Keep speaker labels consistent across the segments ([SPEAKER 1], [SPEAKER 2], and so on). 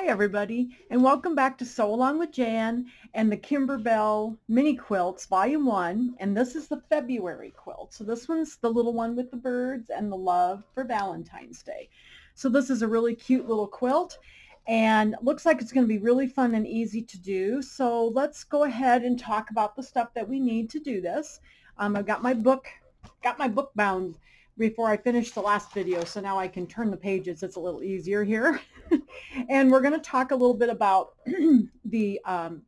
[SPEAKER 1] Hi everybody, and welcome back to Sew Along with Jan and the Kimberbell Mini Quilts Volume 1, and this is the February quilt. So this one's the little one with the birds and the love for Valentine's Day. So this is a really cute little quilt and looks like it's going to be really fun and easy to do. So let's go ahead and talk about the stuff that we need to do this. I've got my book bound before I finished the last video, so now I can turn the pages. It's a little easier here. And we're going to talk a little bit about the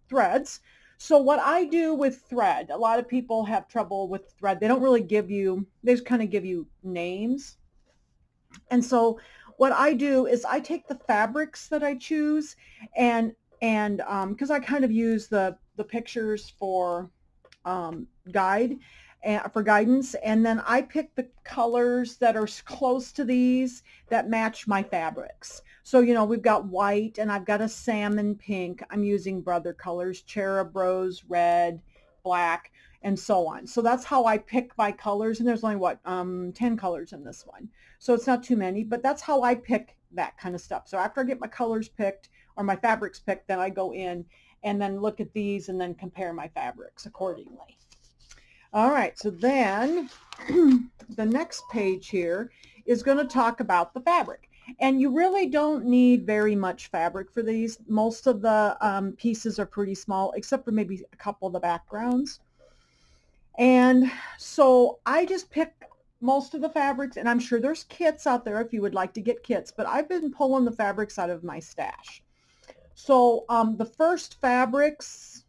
[SPEAKER 1] threads. So what I do with thread, a lot of people have trouble with thread. They don't really give you, they just kind of give you names. And so what I do is I take the fabrics that I choose and because I kind of use the pictures for guidance, and then I pick the colors that are close to these that match my fabrics. So we've got white and I've got a salmon pink. I'm using brother colors, cherub rose, red, black, and so on. So that's how I pick my colors, and there's only 10 colors in this one, so it's not too many, but that's how I pick that kind of stuff. So after I get my colors picked or my fabrics picked, then I go in and then look at these and then compare my fabrics accordingly. All right, so then the next page here is going to talk about the fabric. And you really don't need very much fabric for these. Most of the pieces are pretty small, except for maybe a couple of the backgrounds. And so I just pick most of the fabrics, and I'm sure there's kits out there if you would like to get kits, but I've been pulling the fabrics out of my stash. So the first fabrics,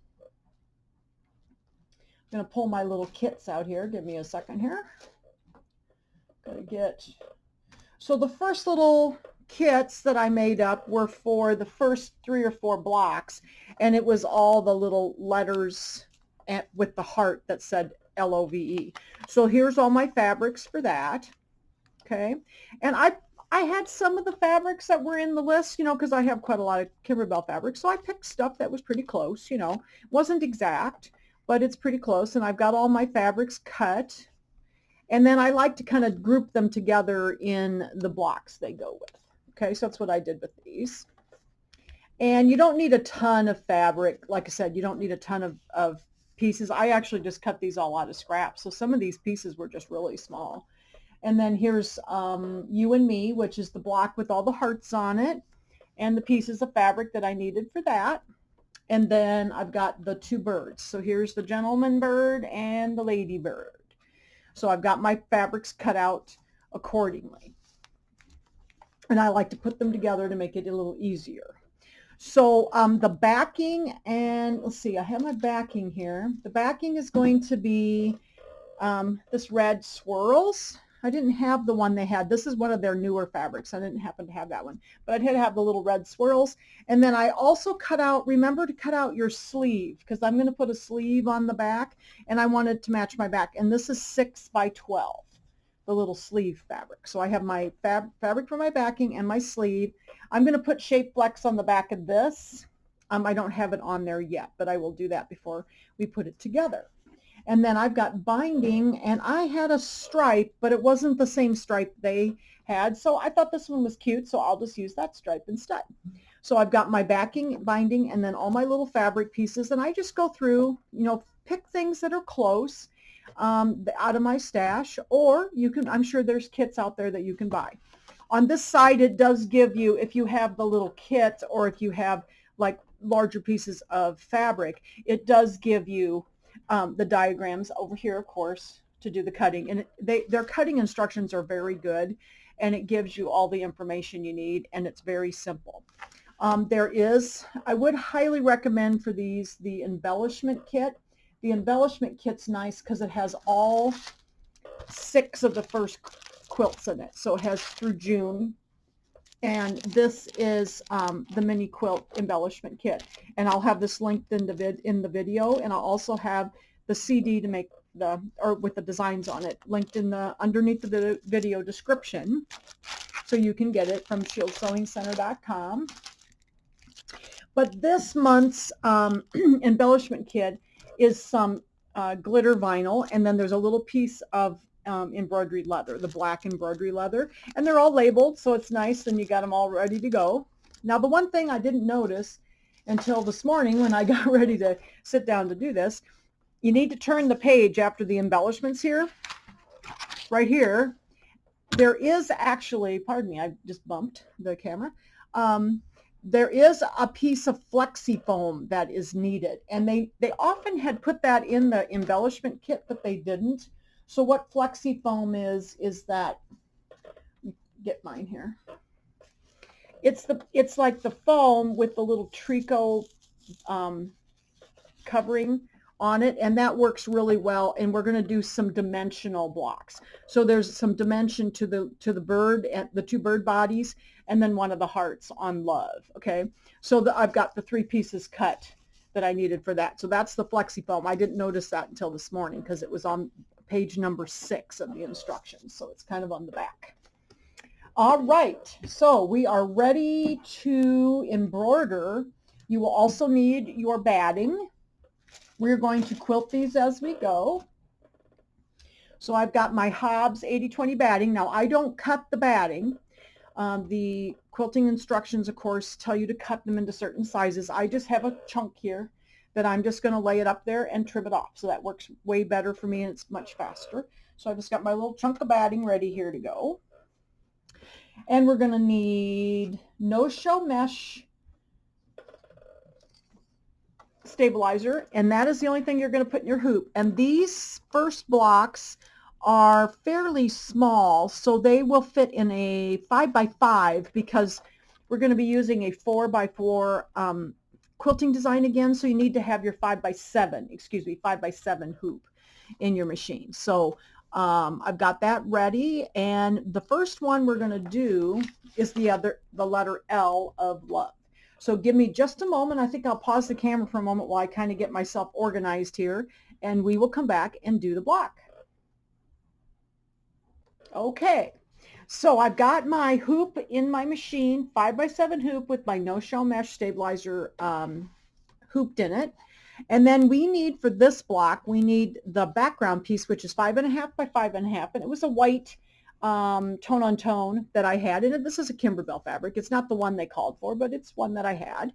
[SPEAKER 1] I'm going to pull my little kits out here. Give me a second here. So the first little kits that I made up were for the first 3 or 4 blocks, and it was all the little letters with the heart that said LOVE. So here's all my fabrics for that. Okay, and I had some of the fabrics that were in the list, because I have quite a lot of Kimberbell fabrics, so I picked stuff that was pretty close. Wasn't exact, but it's pretty close, and I've got all my fabrics cut. And then I like to kind of group them together in the blocks they go with. Okay, so that's what I did with these. And you don't need a ton of fabric. Like I said, you don't need a ton of pieces. I actually just cut these all out of scraps. So some of these pieces were just really small. And then here's You and Me, which is the block with all the hearts on it and the pieces of fabric that I needed for that. And then I've got the 2 birds. So here's the gentleman bird and the lady bird. So I've got my fabrics cut out accordingly. And I like to put them together to make it a little easier. So the backing, and let's see, I have my backing here. The backing is going to be this red swirls. I didn't have the one they had. This is one of their newer fabrics. I didn't happen to have that one, but I did have the little red swirls. And then I also cut out, remember to cut out your sleeve, because I'm going to put a sleeve on the back, and I wanted to match my back. And this is 6 by 12, the little sleeve fabric. So I have my fabric for my backing and my sleeve. I'm going to put Shape Flex on the back of this. I don't have it on there yet, but I will do that before we put it together. And then I've got binding, and I had a stripe, but it wasn't the same stripe they had. So I thought this one was cute, so I'll just use that stripe instead. So I've got my backing, binding, and then all my little fabric pieces, and I just go through, pick things that are close out of my stash, or you can, I'm sure there's kits out there that you can buy. On this side, it does give you, if you have the little kit, or if you have like larger pieces of fabric, it does give you the diagrams over here, of course, to do the cutting. And their cutting instructions are very good, and it gives you all the information you need, and it's very simple. I would highly recommend for these the embellishment kit. The embellishment kit's nice because it has all 6 of the first quilts in it. So it has through June. And this is the mini quilt embellishment kit. And I'll have this linked in the video, and I'll also have the CD to make with the designs on it linked underneath the video description, so you can get it from ShieldSewingCenter.com. But this month's embellishment kit is some glitter vinyl, and then there's a little piece of embroidery leather, the black embroidery leather, and they're all labeled, so it's nice, and you got them all ready to go. Now the one thing I didn't notice until this morning when I got ready to sit down to do this, you need to turn the page after the embellishments here, right here. There is actually, pardon me, I just bumped the camera. There is a piece of flexi foam that is needed, and they often had put that in the embellishment kit, but they didn't. So what flexi foam is that, get mine here. It's like the foam with the little tricot covering on it, and that works really well. And we're going to do some dimensional blocks. So there's some dimension to the bird, and the two bird bodies, and then one of the hearts on love. Okay, so I've got the 3 pieces cut that I needed for that. So that's the flexi foam. I didn't notice that until this morning because it was on page number 6 of the instructions. So it's kind of on the back. All right, so we are ready to embroider. You will also need your batting. We're going to quilt these as we go. So I've got my Hobbs 80/20 batting. Now I don't cut the batting. The quilting instructions, of course, tell you to cut them into certain sizes. I just have a chunk here that I'm just going to lay it up there and trim it off. So that works way better for me and it's much faster. So I just got my little chunk of batting ready here to go. And we're going to need no-show mesh stabilizer, and that is the only thing you're going to put in your hoop. And these first blocks are fairly small, so they will fit in a 5x5 because we're going to be using a 4x4 quilting design again, so you need to have your 5x7 hoop in your machine. So I've got that ready, and the first one we're going to do is the letter L of love. So give me just a moment. I think I'll pause the camera for a moment while I kind of get myself organized here, and we will come back and do the block. Okay, so I've got my hoop in my machine, 5x7 hoop with my no-show mesh stabilizer hooped in it. And then we need, for this block, we need the background piece, which is 5.5 by 5.5, and it was a white tone on tone that I had. And this is a Kimberbell fabric. It's not the one they called for, but it's one that I had.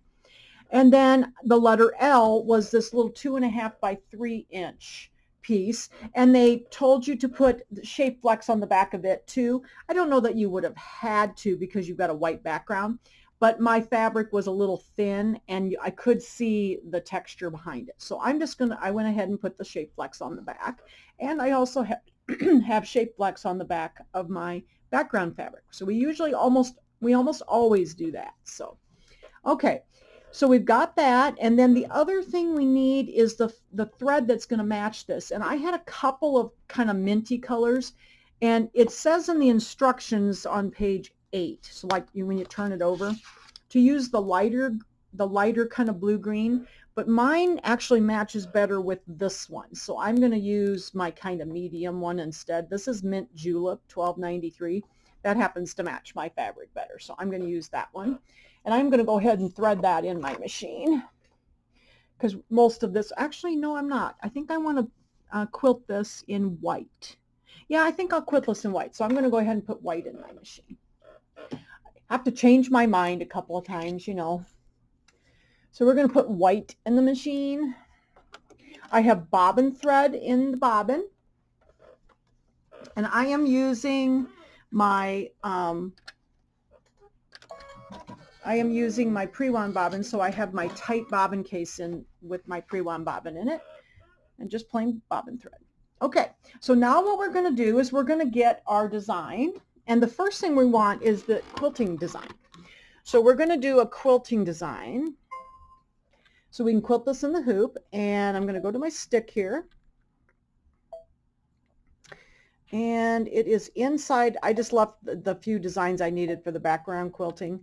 [SPEAKER 1] And then the letter L was this little 2.5 by 3 inch piece, and they told you to put the shape flex on the back of it too. I don't know that you would have had to because you've got a white background, but my fabric was a little thin and I could see the texture behind it. So I went ahead and put the shape flex on the back, and I also have shape flex on the back of my background fabric. So we almost always do that. So, okay. So we've got that, and then the other thing we need is the thread that's going to match this. And I had a couple of kind of minty colors, and it says in the instructions on page 8, so like when you turn it over, to use the lighter kind of blue-green, but mine actually matches better with this one. So I'm going to use my kind of medium one instead. This is Mint Julep 1293. That happens to match my fabric better, so I'm going to use that one. And I'm going to go ahead and thread that in my machine because most of this, actually, no, I'm not. I think I want to quilt this in white. Yeah, I think I'll quilt this in white. So I'm going to go ahead and put white in my machine. I have to change my mind a couple of times, you know. So we're going to put white in the machine. I have bobbin thread in the bobbin. And I am using my pre-wound bobbin, so I have my tight bobbin case in with my pre-wound bobbin in it, and just plain bobbin thread. Okay, so now what we're going to do is we're going to get our design, and the first thing we want is the quilting design. So we're going to do a quilting design. So we can quilt this in the hoop, and I'm going to go to my stick here. And it is inside. I just left the few designs I needed for the background quilting.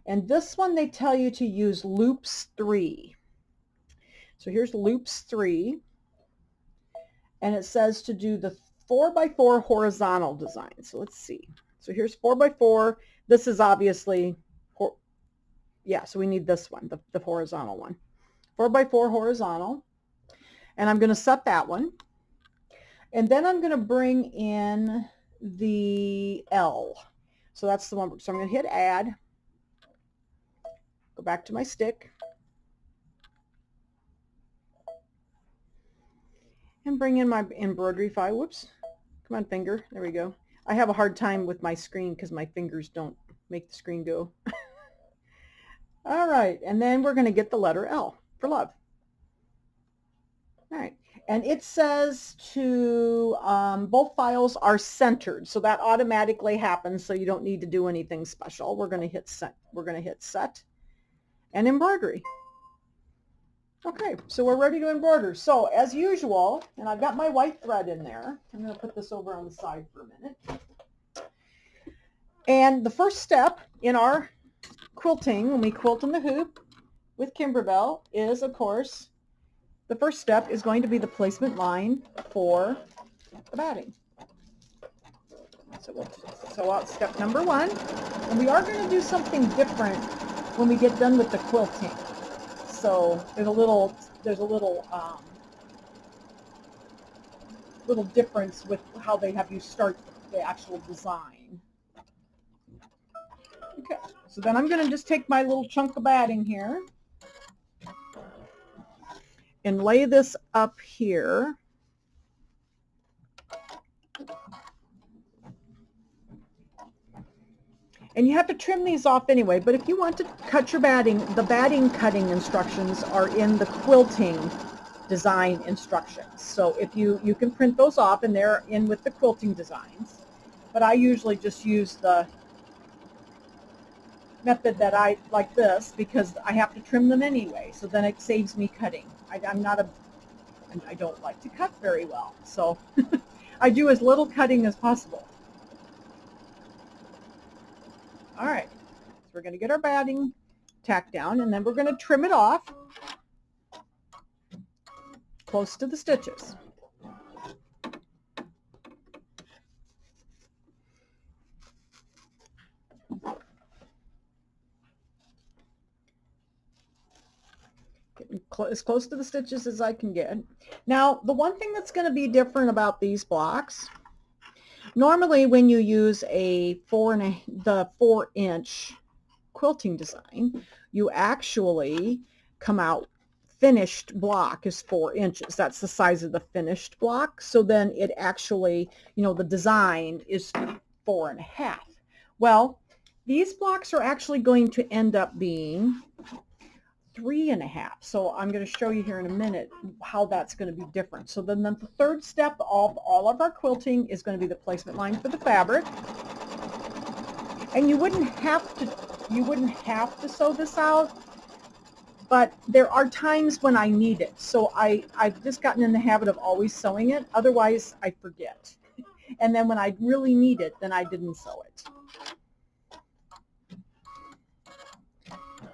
[SPEAKER 1] And this one, they tell you to use loops 3. So here's loops 3. And it says to do the 4x4 horizontal design. So let's see. So here's 4x4. This is obviously, yeah, so we need this one, the horizontal one. 4x4 horizontal. And I'm going to set that one. And then I'm going to bring in the L. So that's the one. So I'm going to hit add. back to my stick and bring in my embroidery file. Whoops. Come on, finger. There we go. I have a hard time with my screen because my fingers don't make the screen go. All right, and then we're going to get the letter L for love. All right, and it says to both files are centered, so that automatically happens, so you don't need to do anything special. We're going to hit set. We're going to hit set and embroidery. Okay, so we're ready to embroider. So as usual, and I've got my white thread in there. I'm going to put this over on the side for a minute. And the first step in our quilting, when we quilt in the hoop with Kimberbell, is, of course, the first step is going to be the placement line for the batting. So we'll sew out step number 1. And we are going to do something different when we get done with the quilting. So there's a little difference with how they have you start the actual design. Okay, so then I'm going to just take my little chunk of batting here and lay this up here. And you have to trim these off anyway, but if you want to cut your batting, the batting cutting instructions are in the quilting design instructions. So if you can print those off, and they're in with the quilting designs. But I usually just use the method that I like this because I have to trim them anyway, so then it saves me cutting. I don't like to cut very well, so I do as little cutting as possible. All right, so we're going to get our batting tacked down, and then we're going to trim it off close to the stitches. Getting as close to the stitches as I can get. Now, the one thing that's going to be different about these blocks, normally when you use the 4-inch quilting design, you actually come out finished block is 4 inches. That's the size of the finished block. So then it actually, the design is 4.5. Well, these blocks are actually going to end up being 3.5. So I'm going to show you here in a minute how that's going to be different. So then the third step of all of our quilting is going to be the placement line for the fabric. And you wouldn't have to sew this out, but there are times when I need it. So I've just gotten in the habit of always sewing it. Otherwise, I forget. And then when I really need it, then I didn't sew it.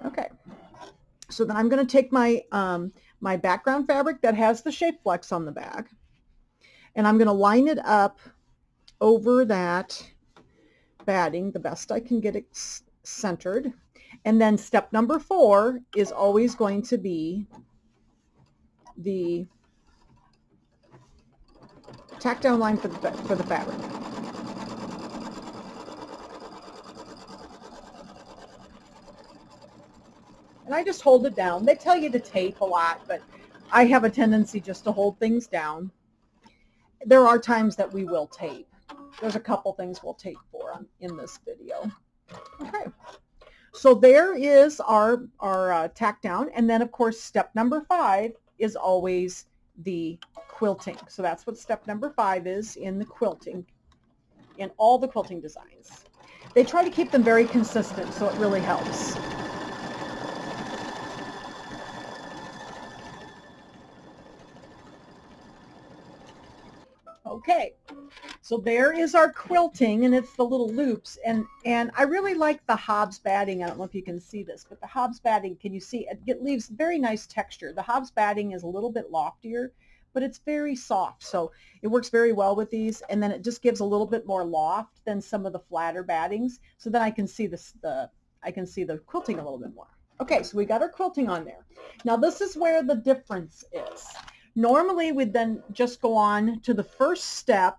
[SPEAKER 1] Okay. So then I'm going to take my my background fabric that has the shape flex on the back, and I'm going to line it up over that batting the best I can get it centered. And then step number 4 is always going to be the tack down line for the fabric. And I just hold it down. They tell you to tape a lot, but I have a tendency just to hold things down. There are times that we will tape. There's a couple things we'll tape for in this video. Okay, so there is our tack down. And then, of course, step number 5 is always the quilting. So that's what step number 5 is in the quilting, in all the quilting designs. They try to keep them very consistent, so it really helps. Okay, so there is our quilting, and it's the little loops, and I really like the Hobbs batting. I don't know if you can see this, but the Hobbs batting, can you see it leaves very nice texture. The Hobbs batting is a little bit loftier, but it's very soft, so it works very well with these, and then it just gives a little bit more loft than some of the flatter battings, so then I can see the quilting a little bit more. Okay, so we got our quilting on there. Now this is where the difference is. Normally, we'd then just go on to the first step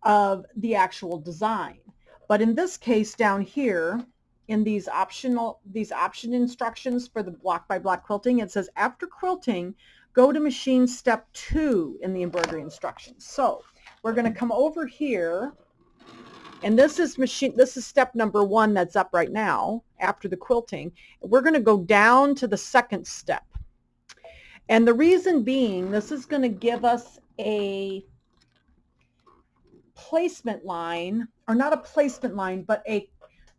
[SPEAKER 1] of the actual design. But in this case down here, in these option instructions for the block by block quilting, it says after quilting, go to machine step 2 in the embroidery instructions. So we're going to come over here, and this is step number 1 that's up right now after the quilting. We're going to go down to the second step. And the reason being, this is going to give us a placement line, or not a placement line, but a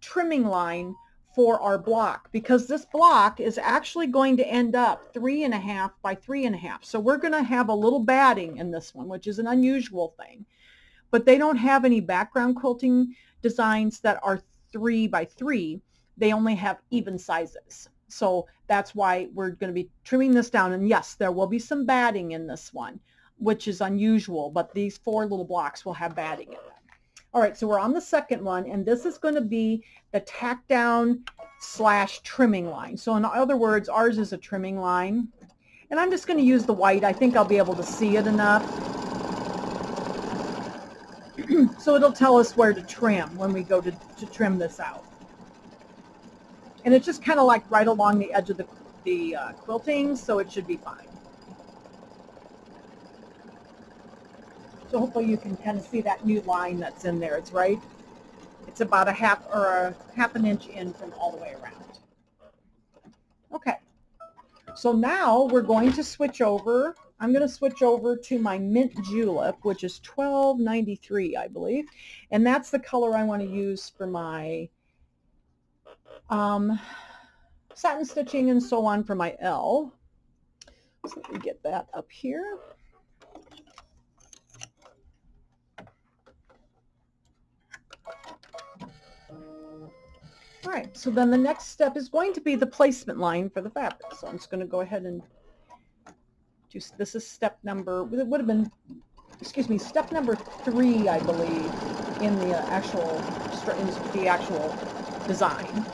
[SPEAKER 1] trimming line for our block, because this block is actually going to end up 3.5 by 3.5. So we're going to have a little batting in this one, which is an unusual thing. But they don't have any background quilting designs that are 3 by 3. They only have even sizes. So that's why we're going to be trimming this down. And yes, there will be some batting in this one, which is unusual, but these 4 little blocks will have batting in them. All right, so we're on the second one, and this is going to be the tack down / trimming line. So in other words, ours is a trimming line. And I'm just going to use the white. I think I'll be able to see it enough. So it'll tell us where to trim when we go to trim this out. And it's just kind of like right along the edge of the quilting, so it should be fine. So hopefully you can kind of see that new line that's in there. It's right. It's about a half an inch in from all the way around. Okay. So now we're going to switch over. I'm going to switch over to my mint julep, which is $12.93, I believe. And that's the color I want to use for my satin stitching and so on for my L. So let me get that up here. All right, so then the next step is going to be the placement line for the fabric. So I'm just going to go ahead and this is step number, it would have been, excuse me, step number 3, I believe, in the actual design.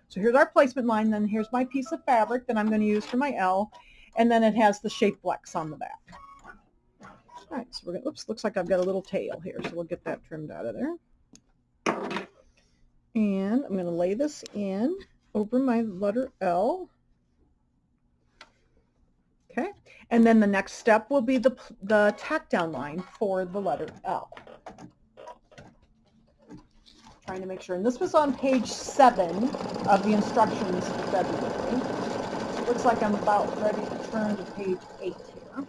[SPEAKER 1] So here's our placement line, then here's my piece of fabric that I'm going to use for my L, and then it has the shape flex on the back. All right, so we're going to, oops, looks like I've got a little tail here, so we'll get that trimmed out of there. And I'm going to lay this in over my letter L. Okay, and then the next step will be the tack down line for the letter L. Trying to make sure, and this was on page 7 of the instructions for February. It looks like I'm about ready to turn to page 8 here.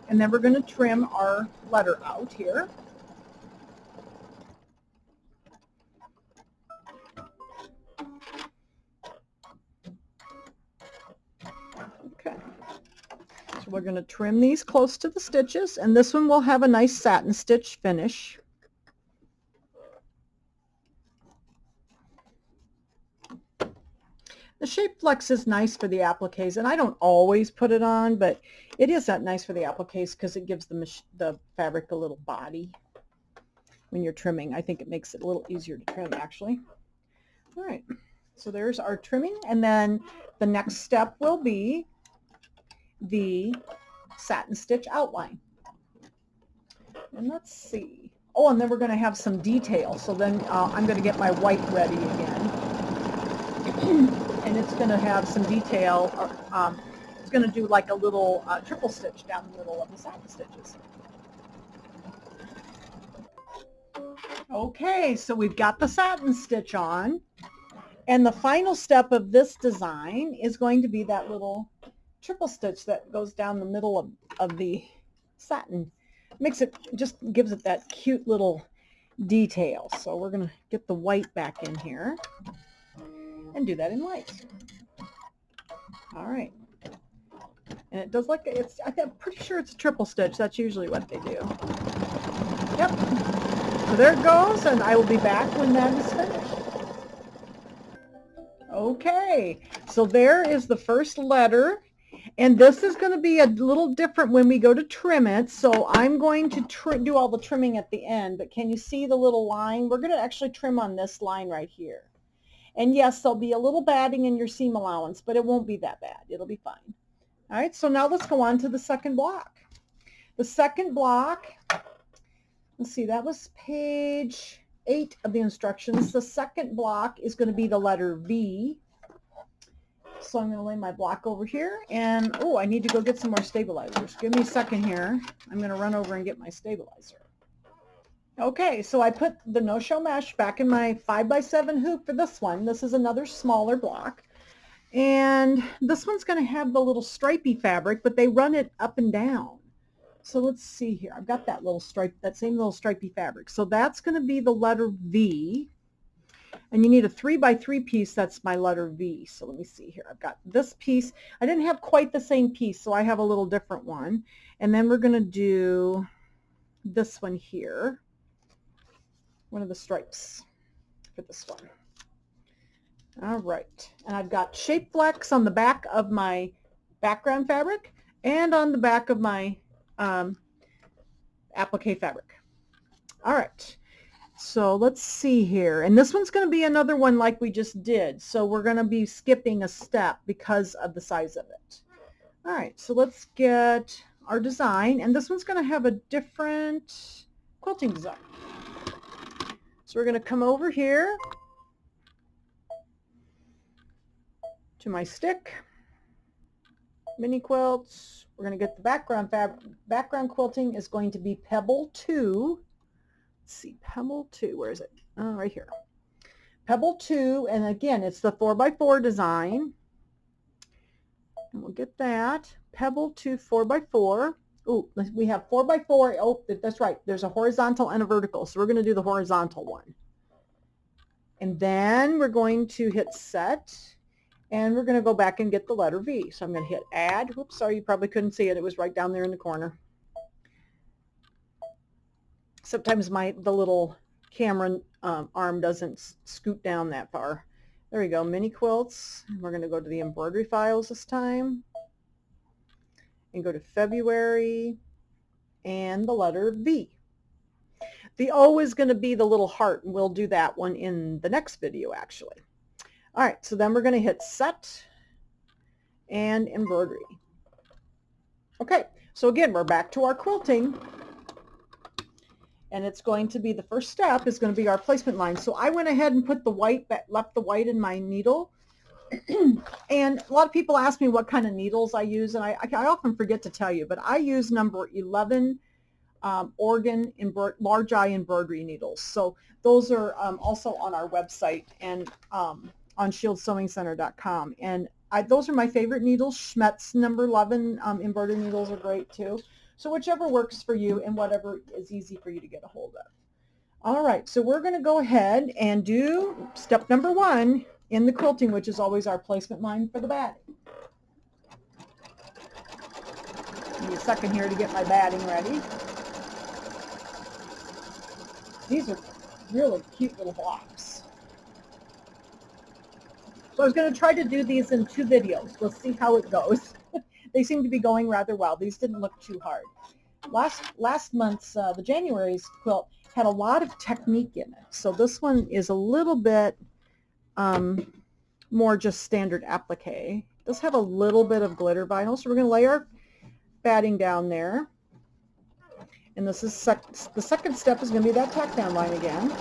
[SPEAKER 1] And then we're going to trim our letter out here. Okay, so we're going to trim these close to the stitches, and this one will have a nice satin stitch finish. The shape flex is nice for the appliques, and I don't always put it on, but it is that nice for the appliques because it gives the fabric a little body when you're trimming. I think it makes it a little easier to trim, actually. All right, so there's our trimming, and then the next step will be the satin stitch outline. And let's see. Oh, and then we're going to have some detail. So then I'm going to get my white ready again. And it's going to have some detail. It's going to do like a little triple stitch down the middle of the satin stitches. Okay, so we've got the satin stitch on. And the final step of this design is going to be that little triple stitch that goes down the middle of the satin. Makes it, just gives it that cute little detail. So we're going to get the white back in here and do that in white. All right. And it does like, I'm pretty sure it's a triple stitch. That's usually what they do. Yep. So there it goes, and I will be back when that is finished. Okay, so there is the first letter, and this is going to be a little different when we go to trim it. So I'm going to do all the trimming at the end, but can you see the little line? We're going to actually trim on this line right here. And yes, there'll be a little batting in your seam allowance, but it won't be that bad. It'll be fine. All right, so now let's go on to the second block. The second block, let's see, that was page 8 of the instructions. The second block is going to be the letter V. So I'm going to lay my block over here, and oh, I need to go get some more stabilizers. Give me a second here. I'm going to run over and get my stabilizer. Okay, so I put the no-show mesh back in my 5x7 hoop for this one. This is another smaller block. And this one's going to have the little stripy fabric, but they run it up and down. So let's see here. I've got that little stripe, that same little stripy fabric. So that's going to be the letter V. And you need a 3x3 piece. That's my letter V. So let me see here. I've got this piece. I didn't have quite the same piece, so I have a little different one. And then we're going to do this one here. One of the stripes for this one. All right. And I've got shape flex on the back of my background fabric and on the back of my applique fabric. All right. So let's see here. And this one's going to be another one like we just did. So we're going to be skipping a step because of the size of it. All right. So let's get our design. And this one's going to have a different quilting design. So we're going to come over here to my stick, mini quilts. We're going to get the background fabric. Background quilting is going to be Pebble 2. Let's see, Pebble 2, where is it? Oh, right here. Pebble 2, and again, it's the 4x4 design. And we'll get that. Pebble 2 4x4. Oh, we have 4x4. Oh, that's right. There's a horizontal and a vertical, so we're going to do the horizontal one. And then we're going to hit set, and we're going to go back and get the letter V. So I'm going to hit add. Whoops, sorry, you probably couldn't see it. It was right down there in the corner. Sometimes the little camera arm doesn't scoot down that far. There we go, mini quilts. We're going to go to the embroidery files this time and go to February and the letter V. The O is going to be the little heart, and we'll do that one in the next video actually. All right, so then we're going to hit set and embroidery. Okay, so again, we're back to our quilting. And it's going to be, the first step is going to be our placement line. So I went ahead and put the white, left the white in my needle. And a lot of people ask me what kind of needles I use, and I often forget to tell you, but I use number 11 Oregon large eye embroidery needles. So those are also on our website and on ShieldSewingCenter.com. And those are my favorite needles. Schmetz number 11 embroidery needles are great too. So whichever works for you and whatever is easy for you to get a hold of. All right, so we're going to go ahead and do step number 1 in the quilting, which is always our placement line for the batting. Give me a second here to get my batting ready. These are really cute little blocks. So I was going to try to do these in 2 videos. We'll see how it goes. They seem to be going rather well. These didn't look too hard. Last month's, the January's quilt had a lot of technique in it. So this one is a little bit more just standard applique. It does have a little bit of glitter vinyl. So we're going to lay our batting down there. And this is the second step is going to be that tack down line again.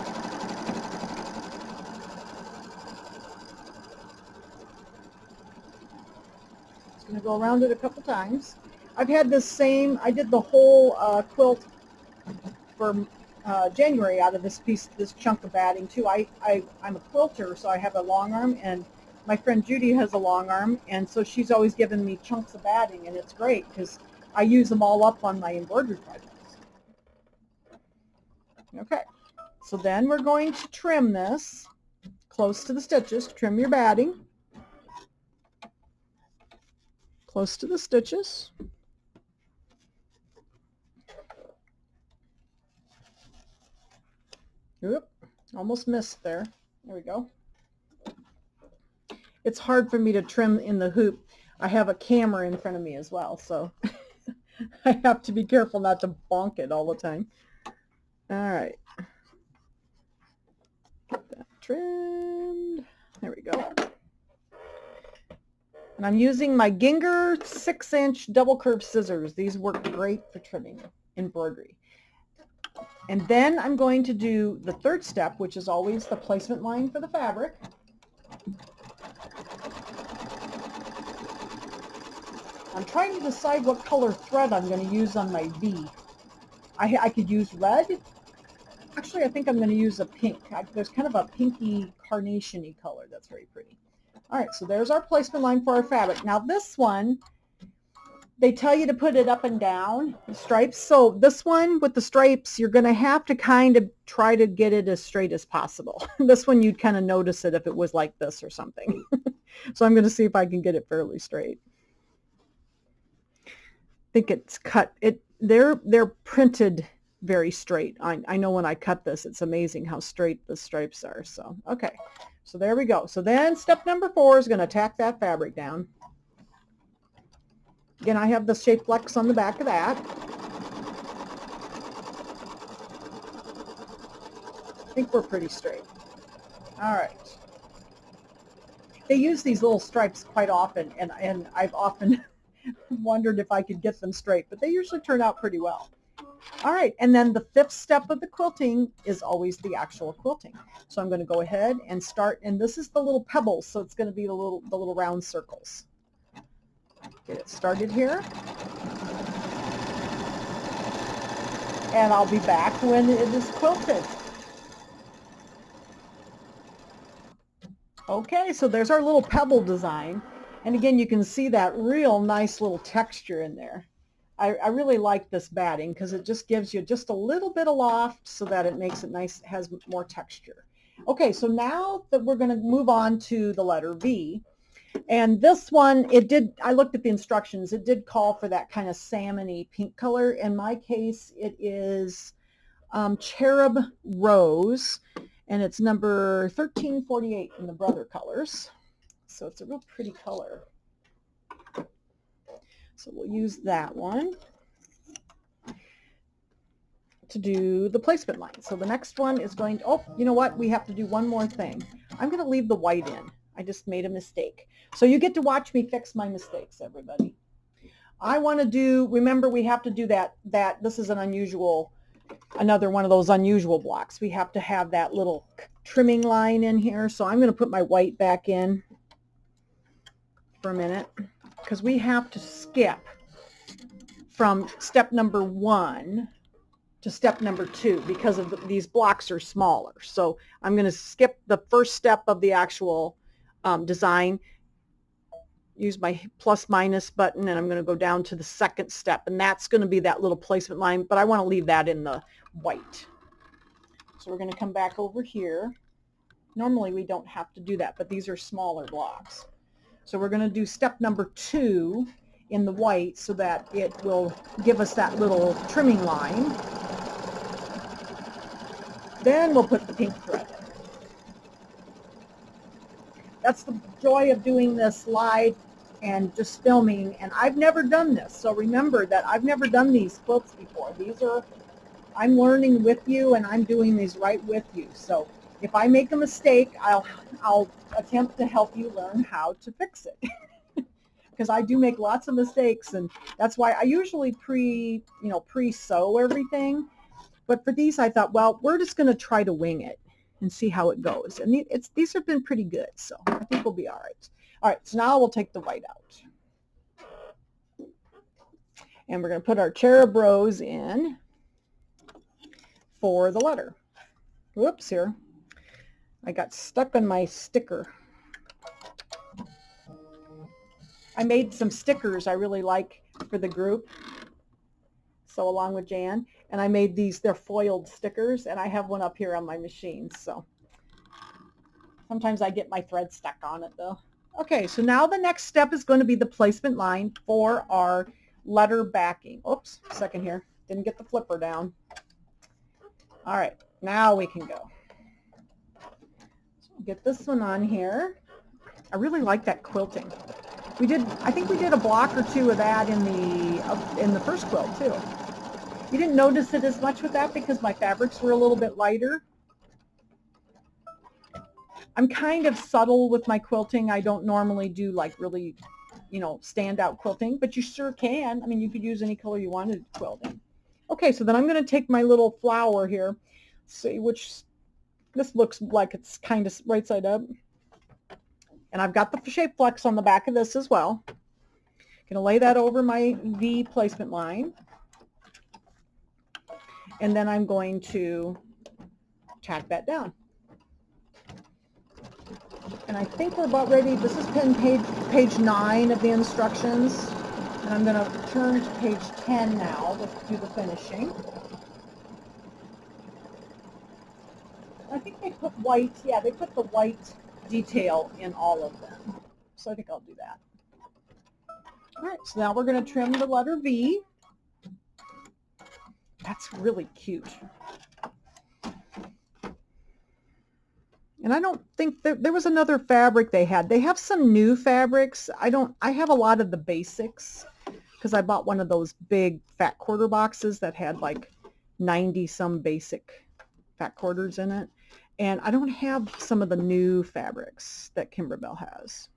[SPEAKER 1] Going to go around it a couple times. I've had this same, I did the whole quilt for January out of this chunk of batting too. I'm a quilter, so I have a long arm, and my friend Judy has a long arm, and so she's always given me chunks of batting, and it's great because I use them all up on my embroidery projects. Okay, so then we're going to trim this close to the stitches. Trim your batting close to the stitches. Oop, almost missed there. There we go. It's hard for me to trim in the hoop. I have a camera in front of me as well, so I have to be careful not to bonk it all the time. All right. Get that trimmed. There we go. And I'm using my Ginger 6-inch double curved scissors. These work great for trimming embroidery. And then I'm going to do the third step, which is always the placement line for the fabric. I'm trying to decide what color thread I'm going to use on my V. I could use red. Actually, I think I'm going to use a pink. There's kind of a pinky carnation-y color that's very pretty. All right, so there's our placement line for our fabric. Now this one, they tell you to put it up and down, the stripes. So this one with the stripes, you're going to have to kind of try to get it as straight as possible. This one, you'd kind of notice it if it was like this or something. So I'm going to see if I can get it fairly straight. I think it's cut. They're printed very straight. I know when I cut this, it's amazing how straight the stripes are. So, okay. So there we go. So then step number 4 is going to tack that fabric down. Again, I have the shape flex on the back of that. I think we're pretty straight. All right. They use these little stripes quite often, and I've often wondered if I could get them straight, but they usually turn out pretty well. All right, and then the 5th step of the quilting is always the actual quilting. So I'm going to go ahead and start, and this is the little pebbles, so it's going to be the little round circles. Get it started here. And I'll be back when it is quilted. Okay, so there's our little pebble design. And again, you can see that real nice little texture in there. I really like this batting because it just gives you just a little bit of loft so that it makes it nice, has more texture. Okay, so now that we're going to move on to the letter V. And this one, I looked at the instructions, it did call for that kind of salmon-y pink color. In my case, it is Cherub Rose, and it's number 1348 in the Brother colors. So it's a real pretty color. So we'll use that one to do the placement line. So the next one is going to, oh, you know what? We have to do one more thing. I'm going to leave the white in. I just made a mistake. So you get to watch me fix my mistakes, everybody. I want to do, remember we have to do that this is another one of those unusual blocks. We have to have that little trimming line in here. So I'm going to put my white back in for a minute because we have to skip from step number 1 to step number 2 because of these blocks are smaller. So I'm going to skip the first step of the actual design, use my plus minus button, and I'm going to go down to the second step, and that's going to be that little placement line, but I want to leave that in the white. So we're going to come back over here. Normally we don't have to do that, but these are smaller blocks. So we're going to do step number 2 in the white so that it will give us that little trimming line. Then we'll put the pink thread in. That's the joy of doing this live and just filming, and I've never done this. So remember that I've never done these quilts before. I'm learning with you, and I'm doing these right with you. So if I make a mistake, I'll attempt to help you learn how to fix it. Because I do make lots of mistakes, and that's why I usually pre-sew everything. But for these, I thought, well, we're just going to try to wing it and see how it goes. And these have been pretty good, so I think we'll be all right. All right, so now we'll take the white out. And we're going to put our Cherub Rose in for the letter. Whoops, here. I got stuck on my sticker. I made some stickers I really like for the group. So along with Jan, and I made these, they're foiled stickers, and I have one up here on my machine. So sometimes I get my thread stuck on it though. Okay, so now the next step is going to be the placement line for our letter backing. Oops, second here. Didn't get the flipper down. All right, now we can go. So get this one on here. I really like that quilting. I think we did a block or 2 of that in the first quilt too. You didn't notice it as much with that because my fabrics were a little bit lighter. I'm kind of subtle with my quilting. I don't normally do like really, standout quilting, but you sure can. I mean, you could use any color you wanted to quilt in. Okay, so then I'm going to take my little flower here, see which, this looks like it's kind of right side up. And I've got the shape flex on the back of this as well. Going to lay that over my V placement line. And then I'm going to tack that down. And I think we're about ready. This is page 9 of the instructions. And I'm going to turn to page 10 now to do the finishing. I think they put white, yeah, they put the white detail in all of them. So I think I'll do that. All right, so now we're going to trim the letter V. That's really cute. And I don't think there was another fabric they had. They have some new fabrics. I have a lot of the basics because I bought one of those big fat quarter boxes that had like 90 some basic fat quarters in it. And I don't have some of the new fabrics that Kimberbell has.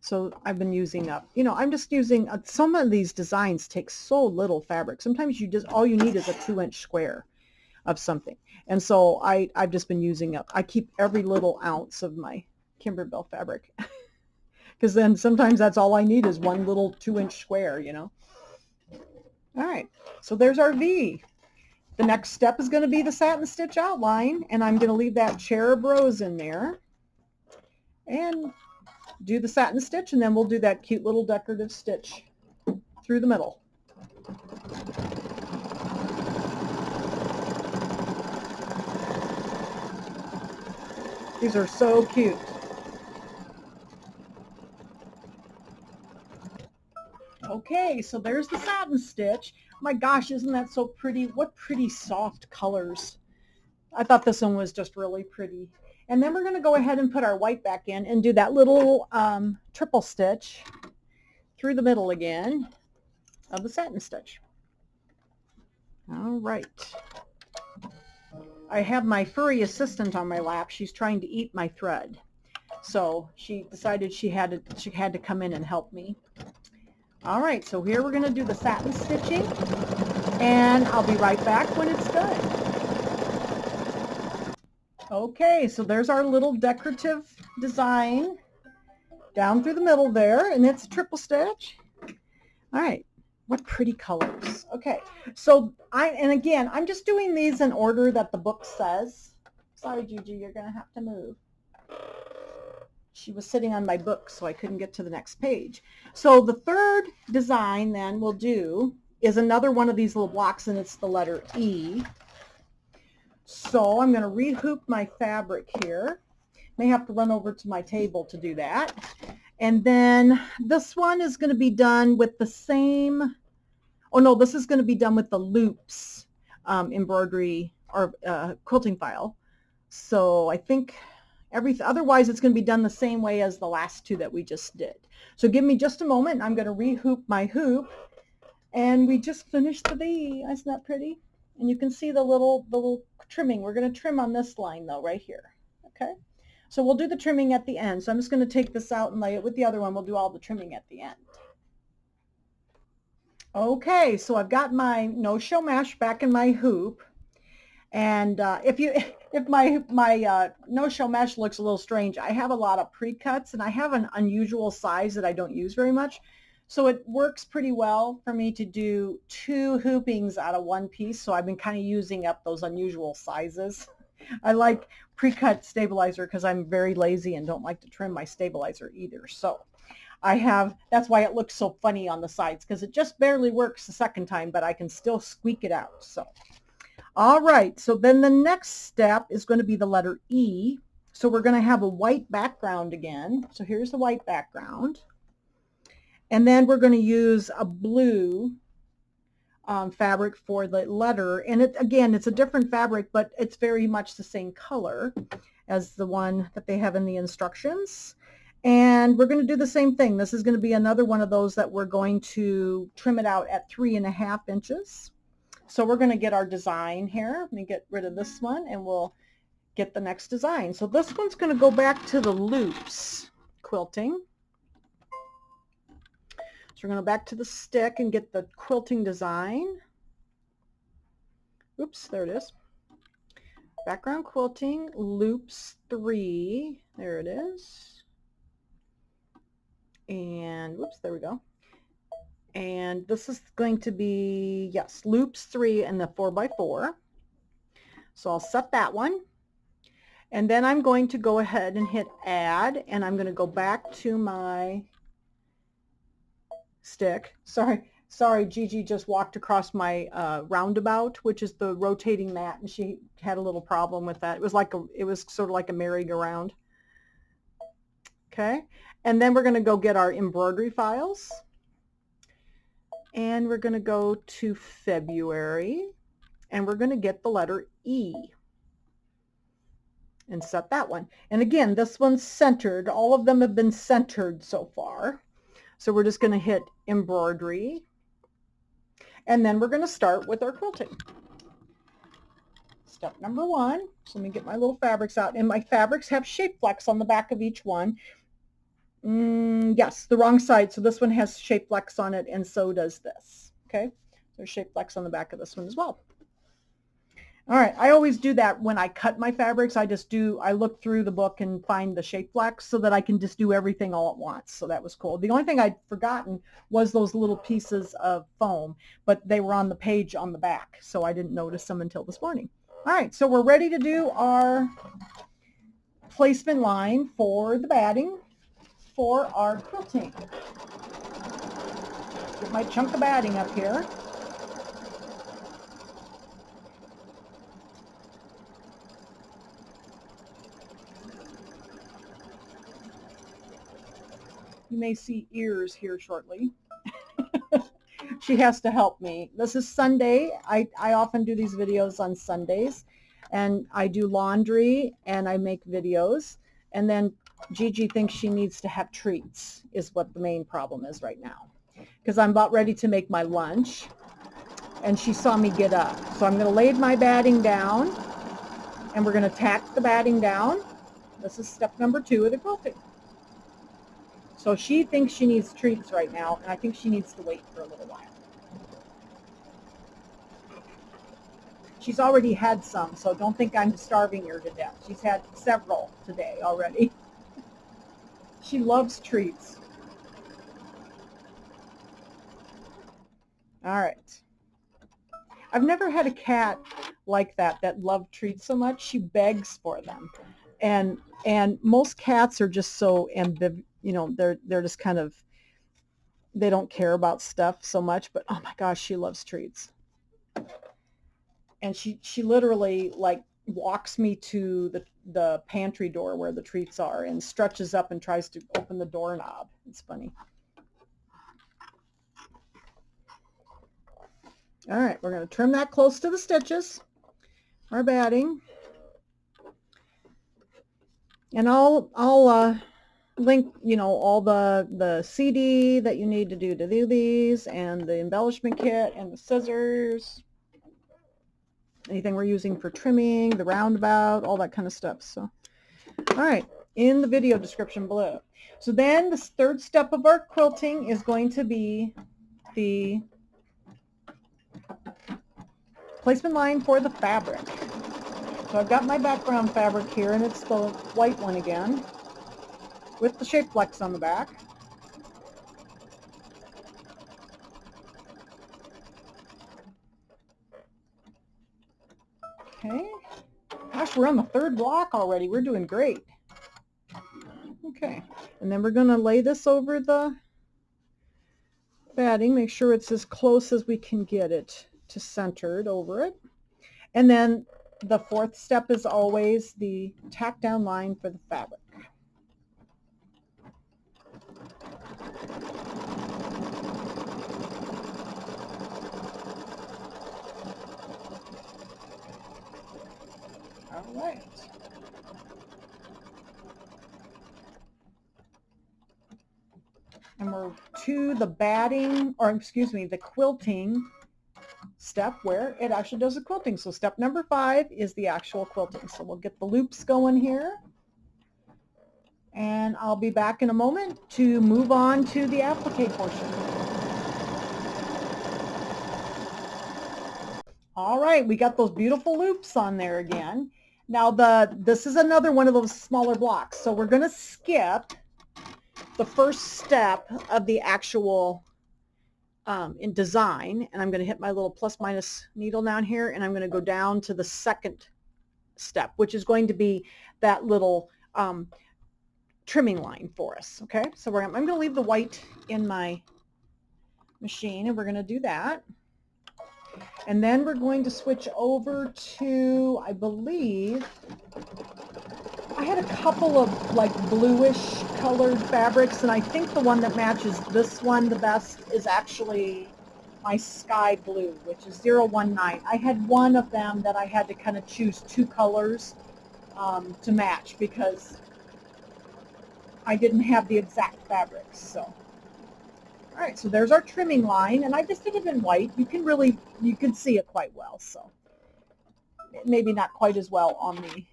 [SPEAKER 1] So I've been using up, I'm just using, some of these designs take so little fabric. Sometimes all you need is a 2-inch square of something. And so I've just been using up, I keep every little ounce of my Kimberbell fabric because then sometimes that's all I need is one little 2-inch square, All right, so there's our V. The next step is going to be the satin stitch outline, and I'm going to leave that cherub rose in there and do the satin stitch, and then we'll do that cute little decorative stitch through the middle. These are so cute. Okay, so there's the satin stitch. My gosh, isn't that so pretty? What pretty soft colors. I thought this one was just really pretty. And then we're going to go ahead and put our white back in and do that little triple stitch through the middle again of the satin stitch. All right. I have my furry assistant on my lap. She's trying to eat my thread. So she decided she had to come in and help me. All right, so here we're going to do the satin stitching, and I'll be right back when it's done. Okay, so there's our little decorative design down through the middle there, and it's a triple stitch. All right, what pretty colors. Okay, so again, I'm just doing these in order that the book says. Sorry, Gigi, you're going to have to move. She was sitting on my book, so I couldn't get to the next page. So the third design then we'll do is another one of these little blocks, and it's the letter E. So I'm going to rehoop my fabric here. May have to run over to my table to do that. And then this one is going to be done with the same, oh no, this is going to be done with the loops embroidery or quilting file. So I think otherwise it's going to be done the same way as the last two that we just did. So give me just a moment. I'm going to rehoop my hoop, and we just finished the V. Isn't that pretty? And you can see the little trimming. We're going to trim on this line though, right here. Okay. So we'll do the trimming at the end. So I'm just going to take this out and lay it with the other one. We'll do all the trimming at the end. Okay, so I've got my no-show mash back in my hoop. And if my no-show mesh looks a little strange, I have a lot of pre-cuts, and I have an unusual size that I don't use very much. So it works pretty well for me to do 2 hoopings out of one piece. So I've been kind of using up those unusual sizes. I like pre-cut stabilizer because I'm very lazy and don't like to trim my stabilizer either. So that's why it looks so funny on the sides, because it just barely works the second time, but I can still squeak it out. So. All right, so then the next step is going to be the letter E. So we're going to have a white background again. So here's the white background. And then we're going to use a blue fabric for the letter. And again, it's a different fabric, but it's very much the same color as the one that they have in the instructions. And we're going to do the same thing. This is going to be another one of those that we're going to trim it out at 3.5 inches. So we're going to get our design here. Let me get rid of this one, and we'll get the next design. So this one's going to go back to the loops quilting. So we're going to go back to the stick and get the quilting design. Oops, there it is. Background quilting, loops 3. There it is. And whoops, there we go. And this is going to be, yes, loops 3 in the 4x4. So I'll set that one. And then I'm going to go ahead and hit add, and I'm going to go back to my stick. Sorry, Gigi just walked across my roundabout, which is the rotating mat, and she had a little problem with that. It was sort of like a merry-go-round. Okay, and then we're going to go get our embroidery files, and we're going to go to February, and we're going to get the letter E and set that one. And again, this one's centered. All of them have been centered so far. So we're just going to hit embroidery, and then we're going to start with our quilting. Step number 1. So let me get my little fabrics out, and my fabrics have shape flex on the back of each one. Yes, the wrong side. So this one has shape flex on it, and so does this. Okay, there's shape flex on the back of this one as well. All right, I always do that when I cut my fabrics. I look through the book and find the shape flex so that I can just do everything all at once. So that was cool. The only thing I'd forgotten was those little pieces of foam, but they were on the page on the back, so I didn't notice them until this morning. All right, so we're ready to do our placement line for the batting for our quilting. Get my chunk of batting up here. You may see ears here shortly. She has to help me. This is Sunday. I often do these videos on Sundays, and I do laundry and I make videos, and then Gigi thinks she needs to have treats is what the main problem is right now, because I'm about ready to make my lunch and she saw me get up. So I'm going to lay my batting down, and we're going to tack the batting down. This is step number 2 of the quilting. So she thinks she needs treats right now, and I think she needs to wait for a little while. She's already had some, so don't think I'm starving her to death. She's had several today already. She loves treats. All right. I've never had a cat like that loved treats so much. She begs for them. And most cats are just so they're just kind of, they don't care about stuff so much, but oh my gosh, she loves treats. And she literally like walks me to the pantry door where the treats are and stretches up and tries to open the doorknob. It's funny. All right, we're going to trim that close to the stitches, our batting. And I'll link, all the CD that you need to do these, and the embellishment kit, and the scissors, anything we're using for trimming, the roundabout, all that kind of stuff. So, all right, in the video description below. So then the third step of our quilting is going to be the placement line for the fabric. So I've got my background fabric here, and it's the white one again with the shape flex on the back. Okay. Gosh, we're on the 3rd block already. We're doing great. Okay. And then we're going to lay this over the batting. Make sure it's as close as we can get it to centered over it. And then the 4th step is always the tack down line for the fabric. All right. And we're to the batting, or excuse me, the quilting step where it actually does the quilting. So step number 5 is the actual quilting. So we'll get the loops going here. And I'll be back in a moment to move on to the applique portion. All right, we got those beautiful loops on there again. Now this is another one of those smaller blocks. So we're going to skip the first step of the actual in design, and I'm going to hit my little plus minus needle down here, and I'm going to go down to the second step, which is going to be that little trimming line for us. Okay, so I'm going to leave the white in my machine, and we're going to do that. And then we're going to switch over to, I believe, I had a couple of like bluish colored fabrics, and I think the one that matches this one the best is actually my sky blue, which is 019. I had one of them that I had to kind of choose two colors to match because I didn't have the exact fabrics. So, all right, so there's our trimming line, and I just did it in white. You can see it quite well. So maybe not quite as well on the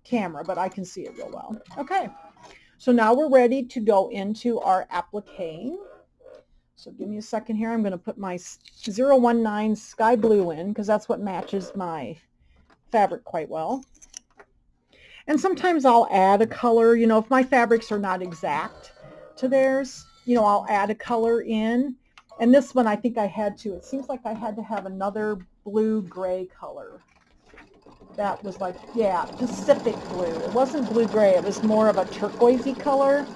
[SPEAKER 1] camera, but I can see it real well. Okay, so now we're ready to go into our applique. So give me a second here. I'm going to put my 019 sky blue in because that's what matches my fabric quite well. And sometimes I'll add a color, you know, if my fabrics are not exact to theirs, you know, I'll add a color in. And this one I think I had to. It seems like I had to have another blue-gray color. That was like, yeah, Pacific blue. It wasn't blue-gray. It was more of a turquoisey color.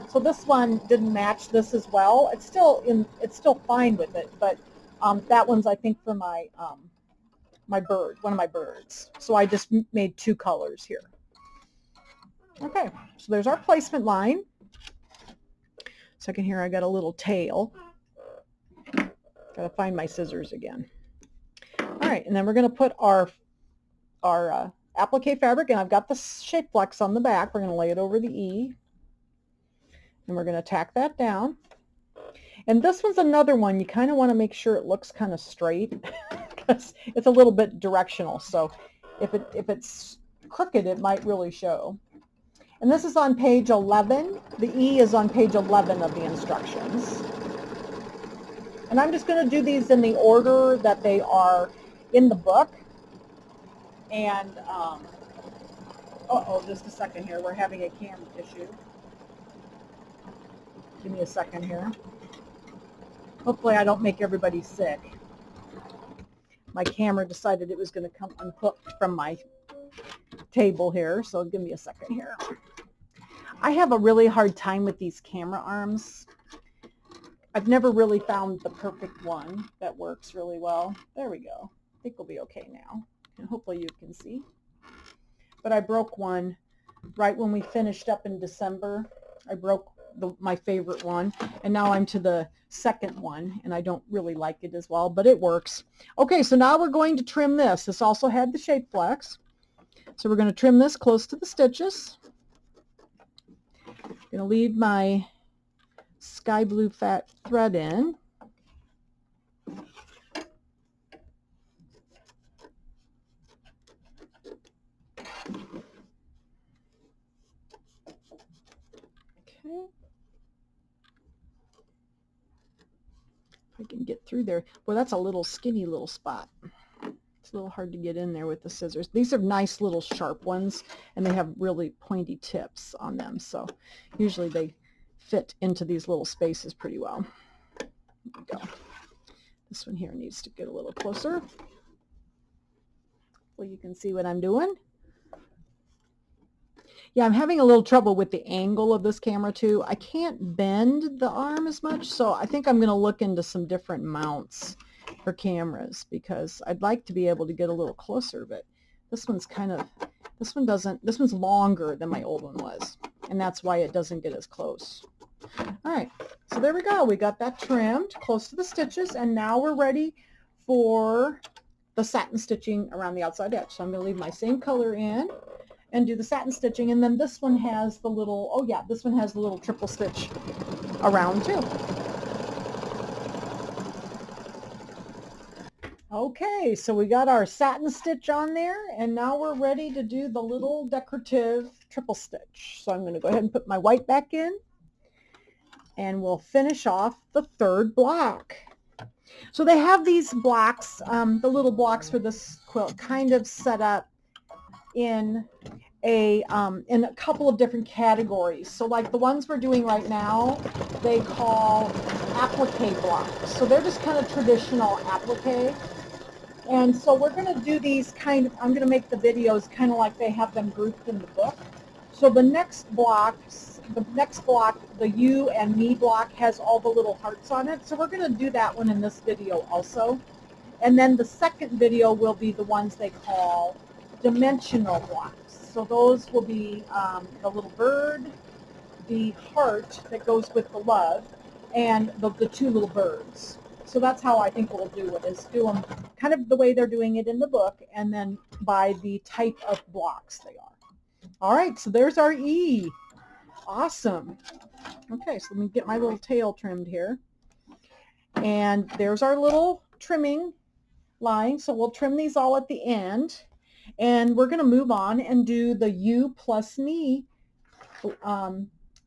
[SPEAKER 1] So this one didn't match this as well. It's still fine with it, but that one's I think for my my bird, one of my birds. So I just made two colors here. Okay, so there's our placement line. Second here, I got a little tail. Got to find my scissors again. All right, and then we're going to put our applique fabric, and I've got the shape flex on the back. We're going to lay it over the E, and we're going to tack that down. And this one's another one you kind of want to make sure it looks kind of straight because it's a little bit directional. So if it's crooked, it might really show. And this is on page 11. The E is on page 11 of the instructions. And I'm just going to do these in the order that they are in the book. And, just a second here. We're having a camera issue. Give me a second here. Hopefully I don't make everybody sick. My camera decided it was going to come unhooked from my table here, so give me a second here. I have a really hard time with these camera arms. I've never really found the perfect one that works really well. There we go. I think we'll be okay now. And hopefully you can see. But I broke one right when we finished up in December. I broke my favorite one, and now I'm to the second one, and I don't really like it as well, but it works. Okay, so now we're going to trim this. This also had the shape flex. So we're going to trim this close to the stitches. I'm going to leave my sky blue fat thread in. Okay. If I can get through there. Well, that's a little skinny little spot. It's a little hard to get in there with the scissors. These are nice little sharp ones, and they have really pointy tips on them, so usually they fit into these little spaces pretty well. There we go. This one here needs to get a little closer. Well, you can see what I'm doing. Yeah, I'm having a little trouble with the angle of this camera too. I can't bend the arm as much, so I think I'm going to look into some different mounts for cameras because I'd like to be able to get a little closer, but this one's this one's longer than my old one was, and that's why it doesn't get as close. All right, so there we go. We got that trimmed close to the stitches, and now we're ready for the satin stitching around the outside edge. So I'm going to leave my same color in and do the satin stitching, and then this one has the little, oh yeah, this one has the little triple stitch around too. Okay, so we got our satin stitch on there, and now we're ready to do the little decorative triple stitch. So I'm going to go ahead and put my white back in, and we'll finish off the third block. So they have these blocks, the little blocks for this quilt, kind of set up in in a couple of different categories. So like the ones we're doing right now, they call applique blocks. So they're just kind of traditional applique. And so we're going to do these kind of, I'm going to make the videos kind of like they have them grouped in the book. So the next block, the you and me block, has all the little hearts on it. So we're going to do that one in this video also. And then the second video will be the ones they call dimensional blocks. So those will be the little bird, the heart that goes with the love, and the two little birds. So that's how I think we'll do it, is do them kind of the way they're doing it in the book, and then by the type of blocks they are. All right, so there's our E. Awesome. Okay, so let me get my little tail trimmed here. And there's our little trimming line. So we'll trim these all at the end. And we're going to move on and do the you plus me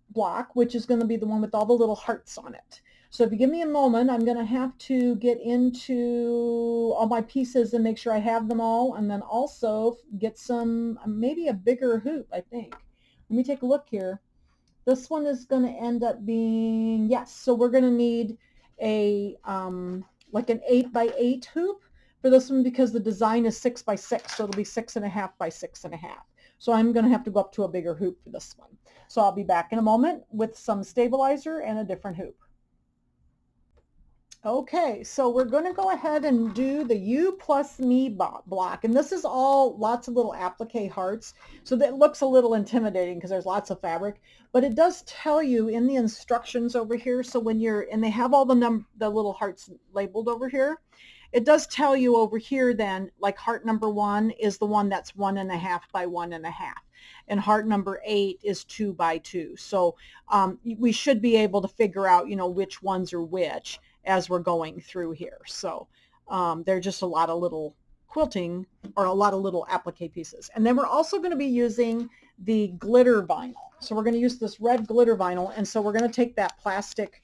[SPEAKER 1] block, which is going to be the one with all the little hearts on it. So if you give me a moment, I'm going to have to get into all my pieces and make sure I have them all, and then also get some, maybe a bigger hoop, I think. Let me take a look here. This one is going to end up being, yes, so we're going to need a like an 8x8 hoop for this one, because the design is 6x6, so it'll be 6.5 by 6.5. So I'm going to have to go up to a bigger hoop for this one. So I'll be back in a moment with some stabilizer and a different hoop. Okay, so we're going to go ahead and do the you plus me block. And this is all lots of little applique hearts. So that looks a little intimidating because there's lots of fabric. But it does tell you in the instructions over here. So when you're, and they have all the little hearts labeled over here. It does tell you over here then, like heart number 1 is the one that's 1.5 by 1.5. And heart number 8 is 2 by 2. So we should be able to figure out, you know, which ones are which as we're going through here. So there are just a lot of little quilting, or a lot of little applique pieces. And then we're also going to be using the glitter vinyl. So we're going to use this red glitter vinyl. And so we're going to take that plastic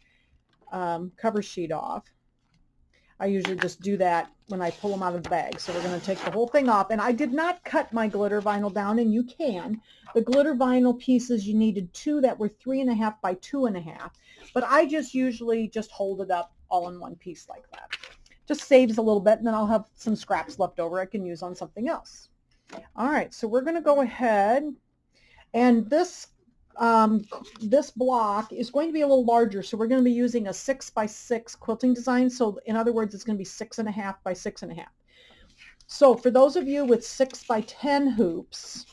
[SPEAKER 1] cover sheet off. I usually just do that when I pull them out of the bag. So we're going to take the whole thing off. And I did not cut my glitter vinyl down, and you can. The glitter vinyl pieces, you needed 2 that were 3.5 by 2.5. But I just usually just hold it up all in one piece like that. Just saves a little bit, and then I'll have some scraps left over I can use on something else. All right, so we're going to go ahead, and this block is going to be a little larger, so we're going to be using a 6x6 quilting design. So in other words, it's going to be 6.5 by 6.5. So for those of you with 6x10 hoops,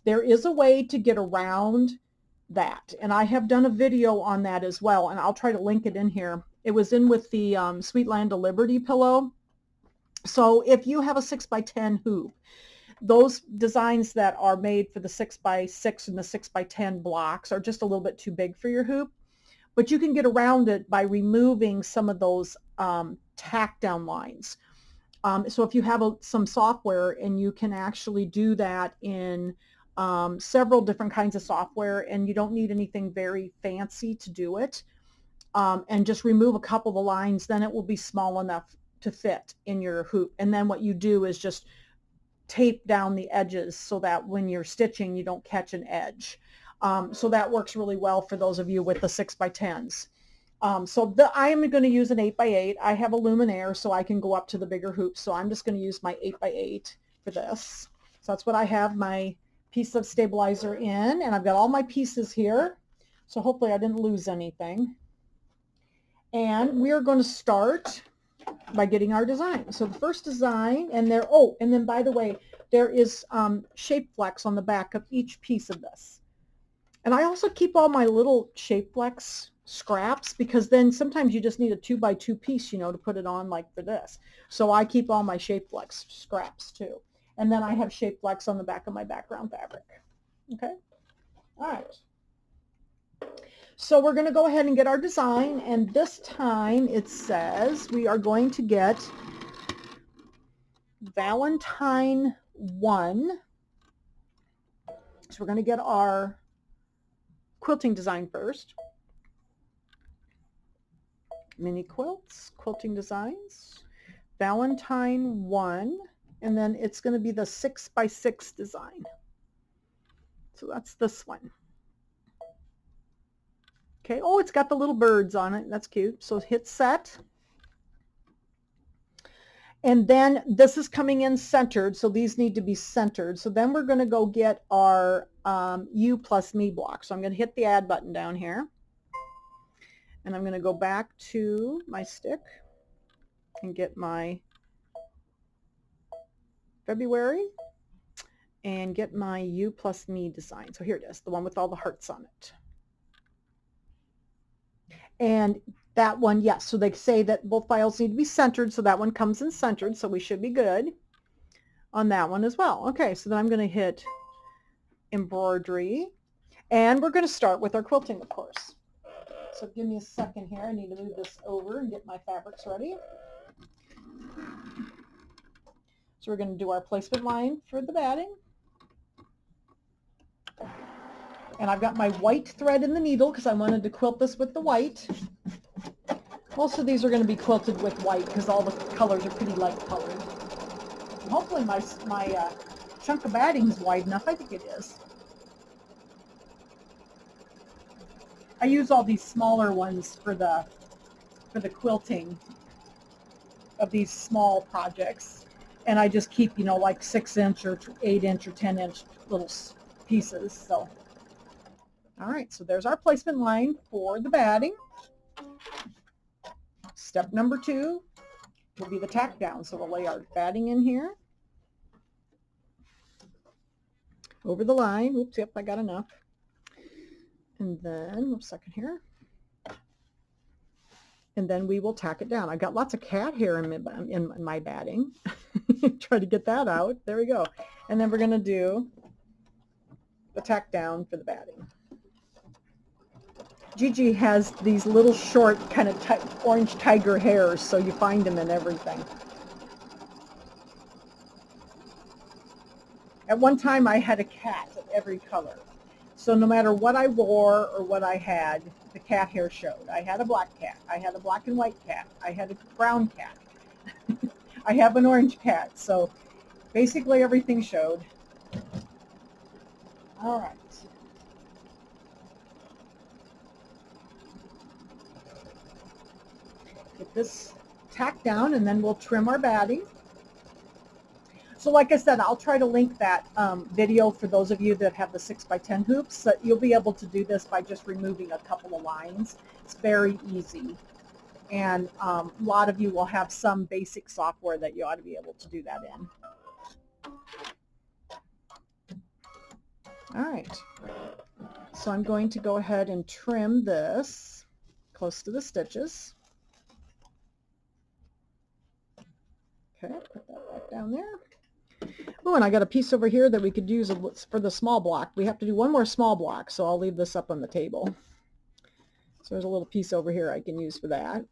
[SPEAKER 1] there is a way to get around that, and I have done a video on that as well, and I'll try to link it in here. It was in with the Sweet Land of Liberty pillow. So if you have a 6x10 hoop, those designs that are made for the 6x6 and the 6x10 blocks are just a little bit too big for your hoop, but you can get around it by removing some of those tack down lines. So if you have some software, and you can actually do that in several different kinds of software, and you don't need anything very fancy to do it, and just remove a couple of the lines, then it will be small enough to fit in your hoop. And then what you do is just tape down the edges so that when you're stitching, you don't catch an edge. So that works really well for those of you with the 6x10s. So I am going to use an 8x8. I have a luminaire, so I can go up to the bigger hoops. So I'm just going to use my 8x8 for this. So that's what I have my piece of stabilizer in, and I've got all my pieces here. So hopefully I didn't lose anything. And we are going to start by getting our design. So the first design, and there, oh, and then by the way, there is shape flex on the back of each piece of this. And I also keep all my little shape flex scraps, because then sometimes you just need a 2x2 piece, you know, to put it on, like for this. So I keep all my shape flex scraps too. And then I have shape flex on the back of my background fabric. Okay. All right. So we're going to go ahead and get our design, and this time it says we are going to get Valentine 1. So we're going to get our quilting design first. Mini Quilts, Quilting Designs, Valentine 1, and then it's going to be the 6x6 design. So that's this one. Okay, oh, it's got the little birds on it. That's cute. So hit set. And then this is coming in centered, so these need to be centered. So then we're going to go get our You plus Me block. So I'm going to hit the add button down here. And I'm going to go back to my stick and get my February and get my You plus Me design. So here it is, the one with all the hearts on it. And that one, yes, so they say that both files need to be centered, so that one comes in centered, so we should be good on that one as well. Okay, so then I'm going to hit embroidery, and we're going to start with our quilting, of course. So give me a second here. I need to move this over and get my fabrics ready. So we're going to do our placement line for the batting. And I've got my white thread in the needle because I wanted to quilt this with the white. Most of these are going to be quilted with white because all the colors are pretty light colored. And hopefully my chunk of batting is wide enough. I think it is. I use all these smaller ones for the quilting of these small projects. And I just keep, you know, like 6-inch or 8-inch or 10-inch little pieces. So. All right, so there's our placement line for the batting. Step number 2 will be the tack down. So we'll lay our batting in here. Over the line. Oops, yep, I got enough. And then, oops, second here. And then we will tack it down. I've got lots of cat hair in my batting. Try to get that out. There we go. And then we're going to do the tack down for the batting. Gigi has these little short kind of orange tiger hairs, so you find them in everything. At one time I had a cat of every color. So no matter what I wore or what I had, the cat hair showed. I had a black cat. I had a black and white cat. I had a brown cat. I have an orange cat. So basically everything showed. All right. Get this tacked down and then we'll trim our batting. So like I said, I'll try to link that video for those of you that have the 6x10 hoops. So you'll be able to do this by just removing a couple of lines. It's very easy. And a lot of you will have some basic software that you ought to be able to do that in. All right. So I'm going to go ahead and trim this close to the stitches. Okay, put that back down there. Oh, and I got a piece over here that we could use for the small block. We have to do one more small block, so I'll leave this up on the table. So there's a little piece over here I can use for that.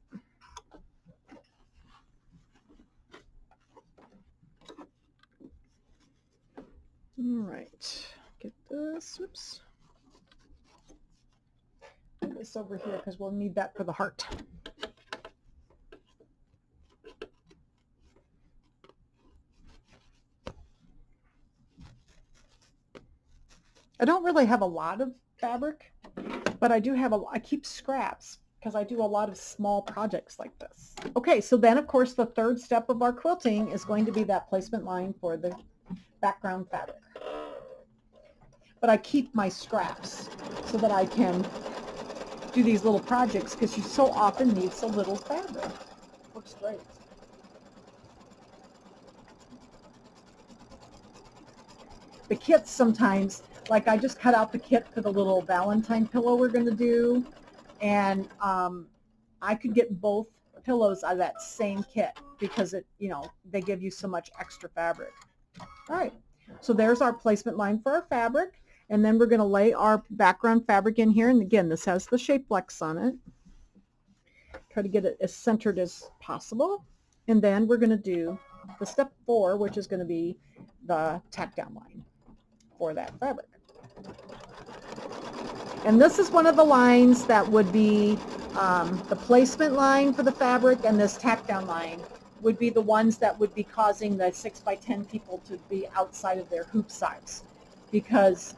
[SPEAKER 1] All right, get this, whoops. Put this over here because we'll need that for the heart. I don't really have a lot of fabric, but I do have I keep scraps because I do a lot of small projects like this. Okay, so then of course the third step of our quilting is going to be that placement line for the background fabric. But I keep my scraps so that I can do these little projects because you so often need so little fabric. Works great. The kits sometimes, like I just cut out the kit for the little Valentine pillow we're going to do, and I could get both pillows out of that same kit because it, you know, they give you so much extra fabric. All right, so there's our placement line for our fabric, and then we're going to lay our background fabric in here, and again, this has the Shapeflex on it. Try to get it as centered as possible, and then we're going to do the step 4, which is going to be the tack down line for that fabric. And this is one of the lines that would be the placement line for the fabric, and this tack down line would be the ones that would be causing the 6x10 people to be outside of their hoop size, because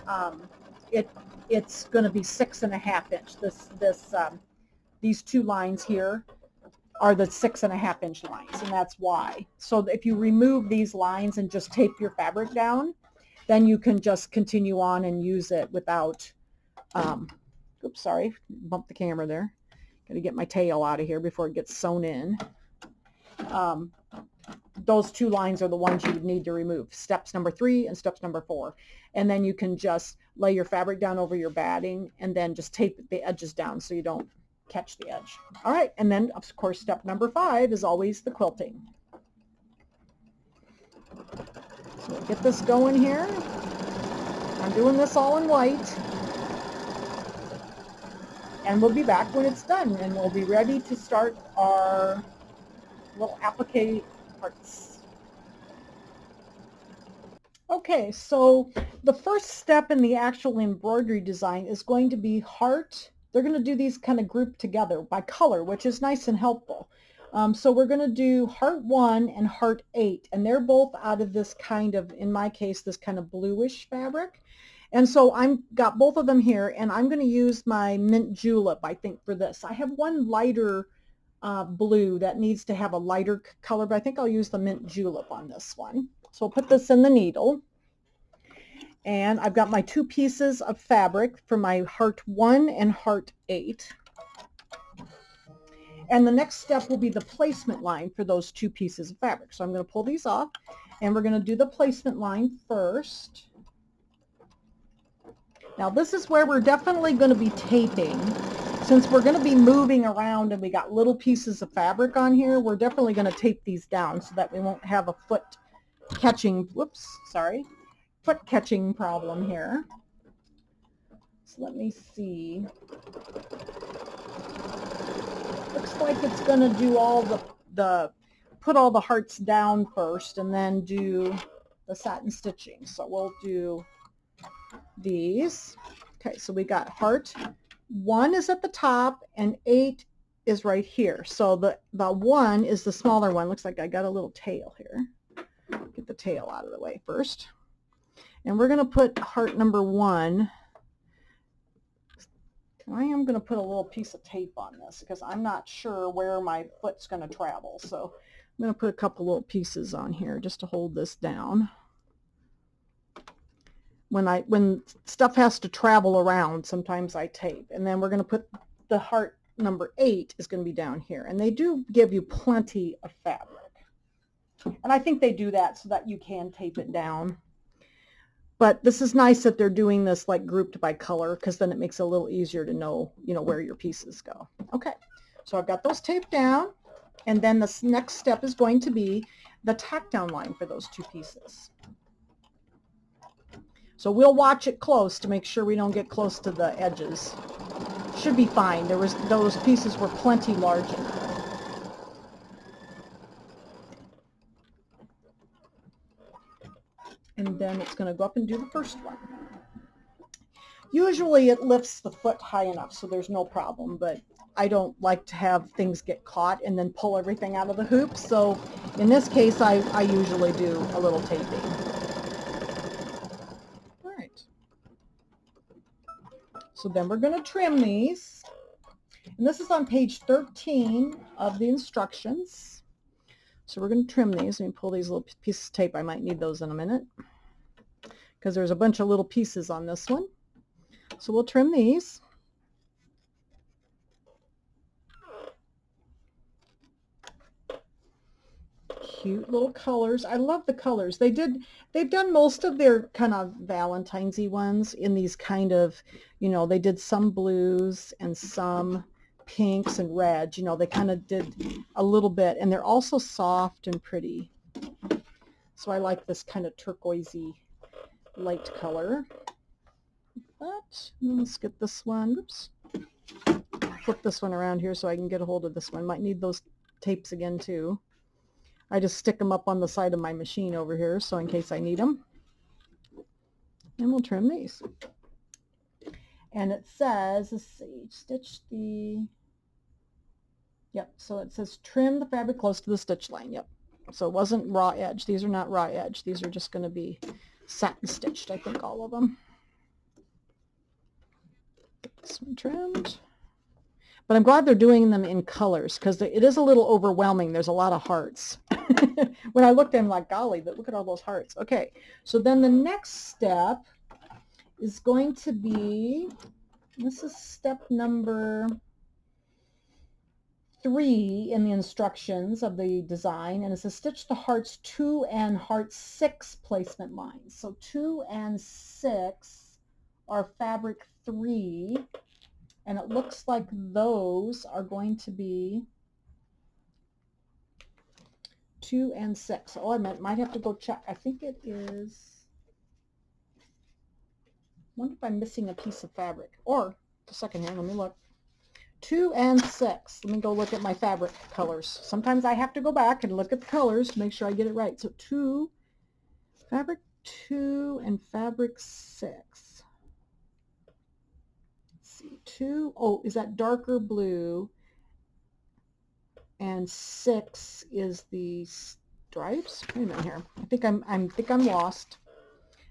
[SPEAKER 1] it's going to be 6.5 inch. These two lines here are the 6.5 inch lines, and that's why. So if you remove these lines and just tape your fabric down, then you can just continue on and use it without, oops, sorry, bumped the camera there. Got to get my tail out of here before it gets sewn in. Those two lines are the ones you would need to remove, steps number 3 and steps number 4. And then you can just lay your fabric down over your batting and then just tape the edges down so you don't catch the edge. All right, and then of course step number 5 is always the quilting. So we'll get this going here. I'm doing this all in white. And we'll be back when it's done, and we'll be ready to start our little applique parts. Okay, so the first step in the actual embroidery design is going to be heart. They're going to do these kind of grouped together by color, which is nice and helpful. So we're going to do heart 1 and heart 8, and they're both out of this kind of, in my case, this kind of bluish fabric. And so I've got both of them here, and I'm going to use my mint julep, I think, for this. I have one lighter blue that needs to have a lighter color, but I think I'll use the mint julep on this one. So I'll put this in the needle. And I've got my 2 pieces of fabric for my heart 1 and heart 8. And the next step will be the placement line for those 2 pieces of fabric. So I'm going to pull these off, and we're going to do the placement line first. Now this is where we're definitely going to be taping. Since we're going to be moving around and we got little pieces of fabric on here, we're definitely going to tape these down so that we won't have a foot catching problem here. So let me see. Looks like it's going to do all put all the hearts down first and then do the satin stitching. So we'll do these. Okay, so we got heart 1 is at the top and 8 is right here. So the 1 is the smaller one. Looks like I got a little tail here. Get the tail out of the way first. And we're going to put heart number 1. I am going to put a little piece of tape on this because I'm not sure where my foot's going to travel. So I'm going to put a couple little pieces on here just to hold this down. When stuff has to travel around, sometimes I tape. And then we're going to put the heart number 8 is going to be down here. And they do give you plenty of fabric. And I think they do that so that you can tape it down. But this is nice that they're doing this like grouped by color, because then it makes it a little easier to know, where your pieces go. Okay, so I've got those taped down. And then the next step is going to be the tack down line for those 2 pieces. So we'll watch it close to make sure we don't get close to the edges. Should be fine. Those pieces were plenty large enough. And then it's going to go up and do the first one. Usually it lifts the foot high enough so there's no problem, but I don't like to have things get caught and then pull everything out of the hoop. So in this case, I usually do a little taping. So then we're going to trim these. And this is on page 13 of the instructions. So we're going to trim these. Let me pull these little pieces of tape. I might need those in a minute, because there's a bunch of little pieces on this one. So we'll trim these. Cute little colors. I love the colors. They've done most of their kind of Valentine's-y ones in these kind of, they did some blues and some pinks and reds. They kind of did a little bit, and they're also soft and pretty. So I like this kind of turquoisey light color. But let's get this one. Oops. Flip this one around here so I can get a hold of this one. Might need those tapes again too. I just stick them up on the side of my machine over here, so in case I need them. And we'll trim these. And it says, let's see, stitch the, yep, so it says trim the fabric close to the stitch line. Yep. So it wasn't raw edge. These are not raw edge. These are just going to be satin stitched, I think, all of them. Get this one trimmed. But I'm glad they're doing them in colors because it is a little overwhelming. There's a lot of hearts. When I looked at them, like, golly, but look at all those hearts. Okay, so then the next step is going to be, this is step number 3 in the instructions of the design, and it says stitch the hearts 2 and heart 6 placement lines. So 2 and 6 are fabric 3. And it looks like those are going to be 2 and 6. Oh, I might have to go check. I think it is. I wonder if I'm missing a piece of fabric. Or, a second here, let me look. 2 and 6. Let me go look at my fabric colors. Sometimes I have to go back and look at the colors to make sure I get it right. So fabric 2 and fabric 6. 2, oh, is that darker blue, and 6 is the stripes. Wait a minute here. I think I'm lost.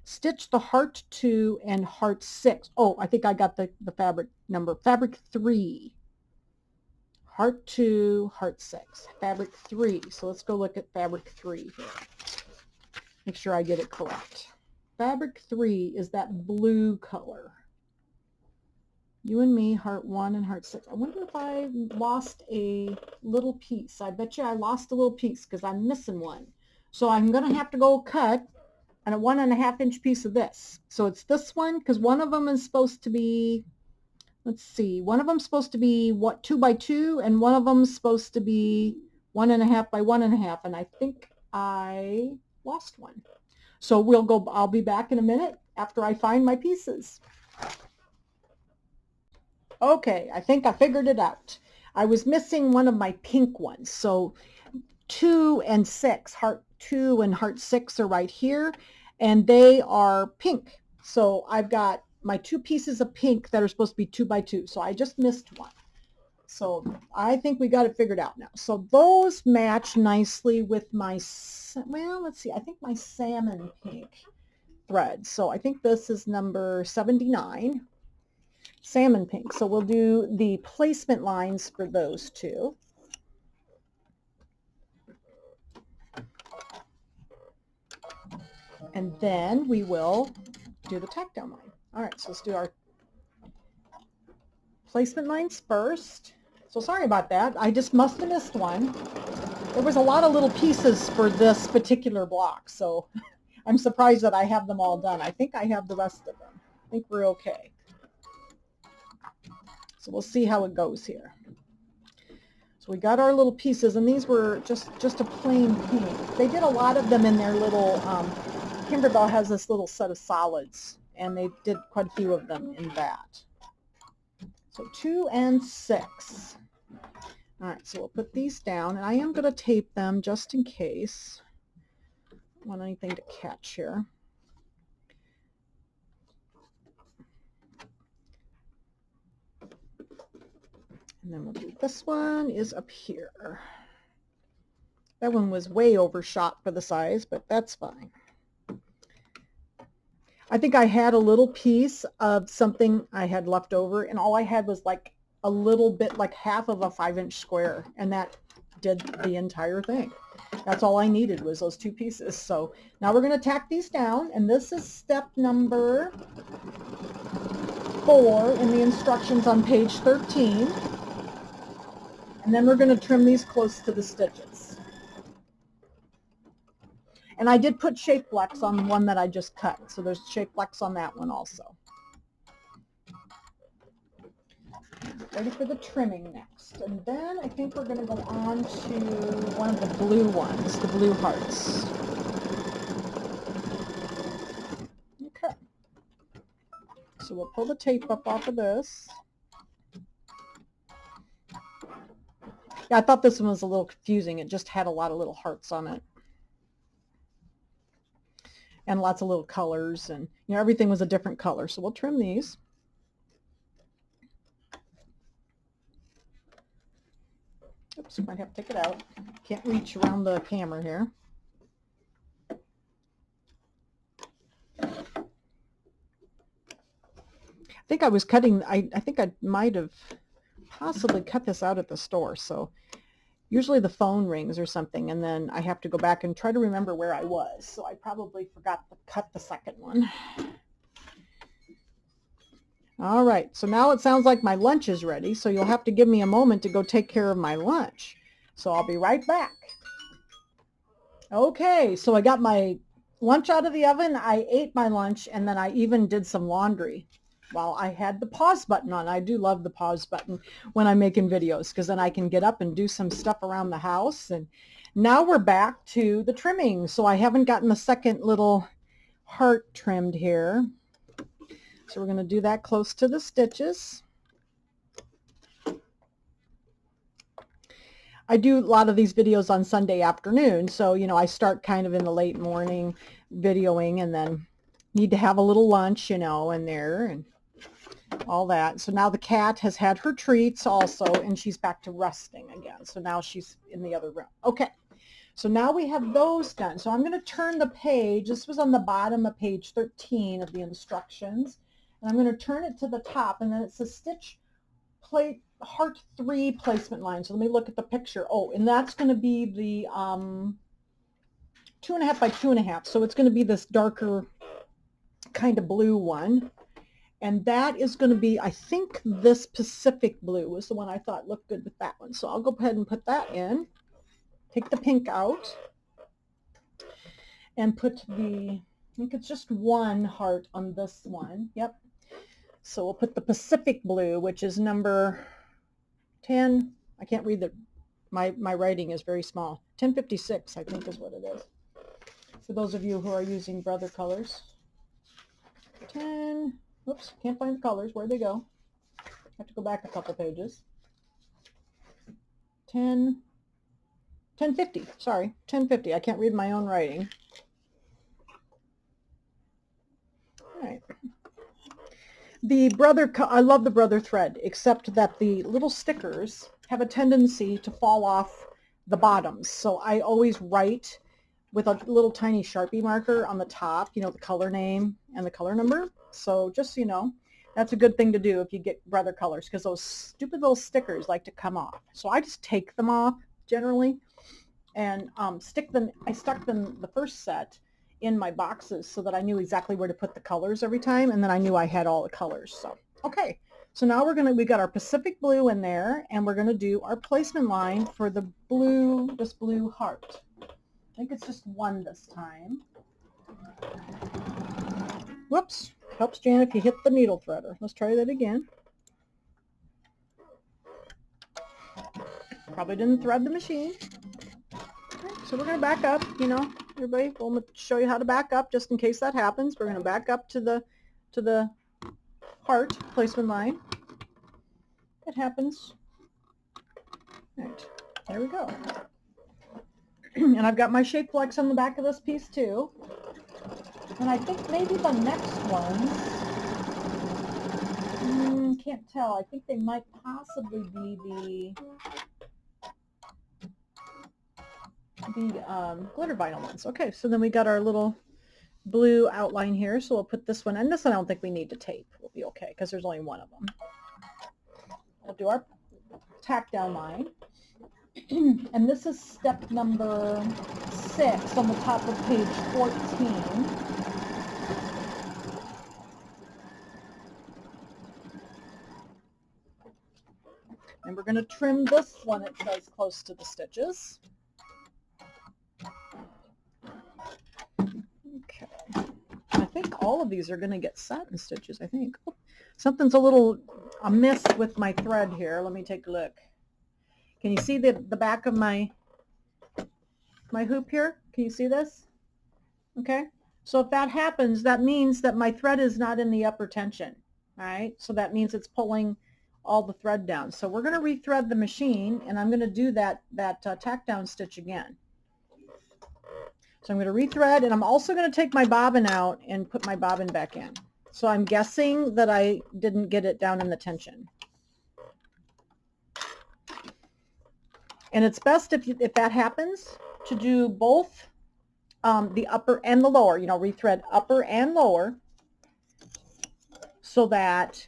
[SPEAKER 1] Stitch the heart 2 and heart 6. Oh, I think I got the fabric number. Fabric 3. Heart 2, heart 6. Fabric 3. So let's go look at fabric 3 here. Make sure I get it correct. Fabric 3 is that blue color. You and me, heart 1 and heart 6. I wonder if I lost a little piece. I bet you I lost a little piece because I'm missing one. So I'm going to have to go cut a 1.5 inch piece of this. So it's this one because one of them is supposed to be, let's see, one of them is supposed to be 2 by 2 and one of them is supposed to be 1.5 by 1.5, and I think I lost one. So I'll be back in a minute after I find my pieces. Okay, I think I figured it out. I was missing one of my pink ones. So 2 and 6, heart 2 and heart 6 are right here, and they are pink. So I've got my 2 pieces of pink that are supposed to be 2 by 2. So I just missed one. So I think we got it figured out now. So those match nicely with my, well, let's see, I think my salmon pink thread. So I think this is number 79. Salmon pink. So we'll do the placement lines for those two. And then we will do the tack down line. All right, so let's do our placement lines first. So sorry about that. I just must have missed one. There was a lot of little pieces for this particular block, so I'm surprised that I have them all done. I think I have the rest of them. I think we're okay. So we'll see how it goes here. So we got our little pieces, and these were just a plain pink. They did a lot of them in their little, Kimberbell has this little set of solids, and they did quite a few of them in that. So 2 and 6. All right, so we'll put these down, and I am going to tape them just in case. I don't want anything to catch here. And then we'll do this one is up here. That one was way overshot for the size, but that's fine. I think I had a little piece of something I had left over, and all I had was like a little bit, like half of a 5-inch square, and that did the entire thing. That's all I needed was those 2 pieces. So now we're going to tack these down, and this is step number 4 in the instructions on page 13. And then we're going to trim these close to the stitches. And I did put shape flex on the one that I just cut, so there's shape flex on that one also. Ready for the trimming next. And then I think we're going to go on to one of the blue ones, the blue hearts. Okay. So we'll pull the tape up off of this. Yeah, I thought this one was a little confusing. It just had a lot of little hearts on it. And lots of little colors, and everything was a different color. So we'll trim these. Oops, might have to take it out. Can't reach around the camera here. I think I was cutting, I think I might have possibly cut this out at the store. So usually the phone rings or something, and then I have to go back and try to remember where I was. So I probably forgot to cut the second one. All right, so now it sounds like my lunch is ready, so you'll have to give me a moment to go take care of my lunch. So I'll be right back. Okay, so I got my lunch out of the oven, I ate my lunch, and then I even did some laundry while I had the pause button on. I do love the pause button when I'm making videos, because then I can get up and do some stuff around the house. And now we're back to the trimming. So I haven't gotten the second little heart trimmed here. So we're going to do that close to the stitches. I do a lot of these videos on Sunday afternoon, so you know I start kind of in the late morning videoing, and then need to have a little lunch, you know, in there and all that. So now the cat has had her treats also, and she's back to resting again. So now she's in the other room. Okay, so now we have those done. So I'm going to turn the page. This was on the bottom of page 13 of the instructions, and I'm going to turn it to the top, and then it says stitch plate heart 3 placement line. So let me look at the picture. Oh, and that's going to be the 2.5 by 2.5. So it's going to be this darker kind of blue one. And that is going to be, I think this Pacific blue was the one I thought looked good with that one. So I'll go ahead and put that in. Take the pink out. And put the, I think it's just one heart on this one. Yep. So we'll put the Pacific blue, which is number 10. I can't read the, my writing is very small. 1056, I think is what it is. For those of you who are using Brother colors. 10, oops, can't find the colors. Where'd they go? I have to go back a couple pages. 1050, sorry, 1050. I can't read my own writing. All right. The Brother, I love the Brother thread, except that the little stickers have a tendency to fall off the bottoms. So I always write with a little tiny Sharpie marker on the top, you know, the color name and the color number. So just so you know, that's a good thing to do if you get Brother colors, because those stupid little stickers like to come off. So I just take them off generally and stick them. I stuck them, the first set, in my boxes so that I knew exactly where to put the colors every time, and then I knew I had all the colors. So okay, so now we got our Pacific blue in there, and we're gonna do our placement line for the blue, this blue heart. I think it's just one this time. Whoops, helps Jan if you hit the needle threader. Let's try that again. Probably didn't thread the machine. Okay, so we're going to back up, you know, everybody, we'll show you how to back up just in case that happens. We're going to back up to the heart placement line. It happens. All right, there we go. And I've got my shape flex on the back of this piece too. And I think maybe the next one, can't tell. I think they might possibly be the glitter vinyl ones. Okay, so then we got our little blue outline here, so we'll put this one, and this one I don't think we need to tape. We'll be okay because there's only one of them. We'll do our tack down line. And this is step number 6 on the top of page 14. And we're going to trim this one, it says, close to the stitches. Okay. I think all of these are going to get satin stitches, I think. Oh, something's a little amiss with my thread here. Let me take a look. Can you see the back of my hoop here? Can you see this? Okay. So if that happens, that means that my thread is not in the upper tension. All right. So that means it's pulling all the thread down. So we're going to rethread the machine, and I'm going to do that tack down stitch again. So I'm going to rethread, and I'm also going to take my bobbin out and put my bobbin back in. So I'm guessing that I didn't get it down in the tension. And it's best if that happens to do both the upper and the lower, you know, rethread upper and lower, so that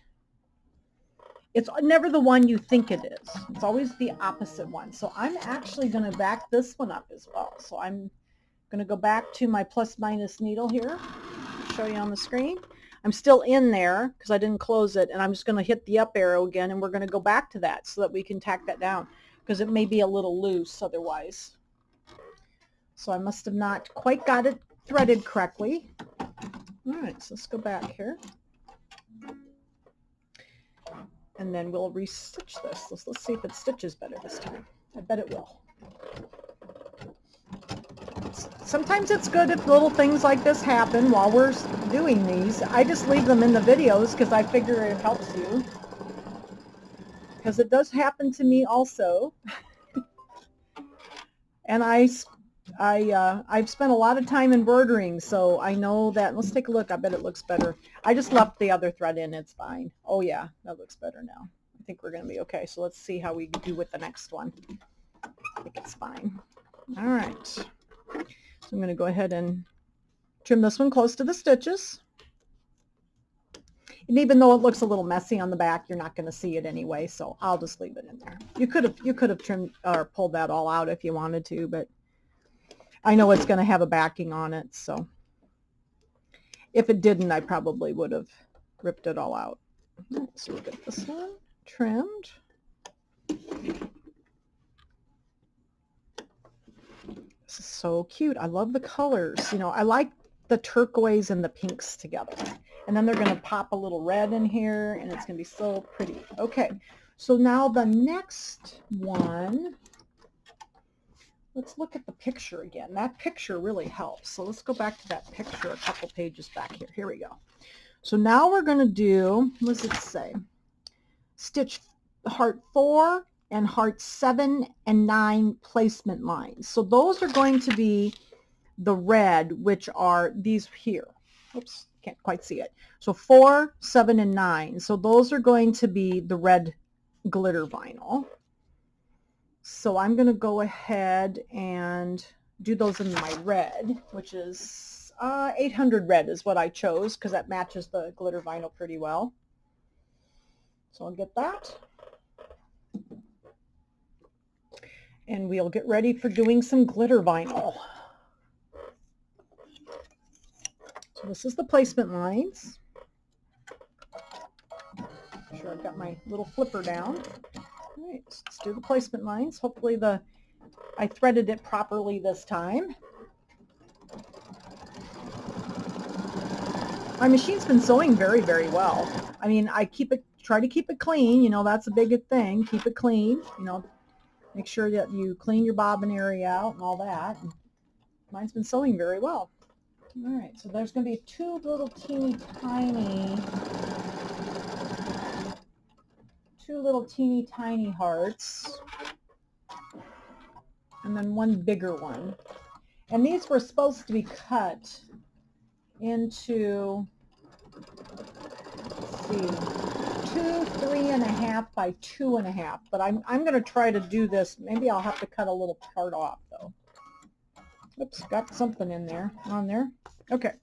[SPEAKER 1] it's never the one you think it is. It's always the opposite one. So I'm actually going to back this one up as well. So I'm going to go back to my plus minus needle here, show you on the screen. I'm still in there because I didn't close it, and I'm just going to hit the up arrow again, and we're going to go back to that so that we can tack that down, because it may be a little loose otherwise. So I must have not quite got it threaded correctly. All right, so let's go back here. And then we'll re-stitch this. Let's see if it stitches better this time. I bet it will. Sometimes it's good if little things like this happen while we're doing these. I just leave them in the videos because I figure it helps you. Because it does happen to me also. And I've spent a lot of time embroidering, so I know that. Let's take a look. I bet it looks better. I just left the other thread in. It's fine. Oh yeah, that looks better now. I think we're going to be okay. So let's see how we do with the next one. I think it's fine. All right. So I'm going to go ahead and trim this one close to the stitches. And even though it looks a little messy on the back, you're not going to see it anyway, so I'll just leave it in there. You could have trimmed or pulled that all out if you wanted to, but I know it's going to have a backing on it, so if it didn't, I probably would have ripped it all out. So we'll get this one trimmed. This is so cute. I love the colors. You know, I like the turquoise and the pinks together. And then they're going to pop a little red in here, and it's going to be so pretty. Okay, so now the next one, let's look at the picture again. That picture really helps. So let's go back to that picture a couple pages back here. Here we go. So now we're going to do, what does it say? Stitch heart 4 and heart 7 and 9 placement lines. So those are going to be the red, which are these here. Oops, can't quite see it. So 4, 7, and 9. So those are going to be the red glitter vinyl. So I'm going to go ahead and do those in my red, which is 800 red is what I chose because that matches the glitter vinyl pretty well. So I'll get that. And we'll get ready for doing some glitter vinyl. So this is the placement lines. Make sure I've got my little flipper down. All right, so let's do the placement lines. Hopefully I threaded it properly this time. My machine's been sewing very, very well. I mean, I try to keep it clean. You know, that's a big thing. Keep it clean. You know, make sure that you clean your bobbin area out and all that. And mine's been sewing very well. All right, so there's going to be two little teeny tiny hearts, and then one bigger one. And these were supposed to be cut into, let's see, 2 3.5 by 2.5. But I'm going to try to do this. Maybe I'll have to cut a little part off though. Oops, got something in there, on there. Okay.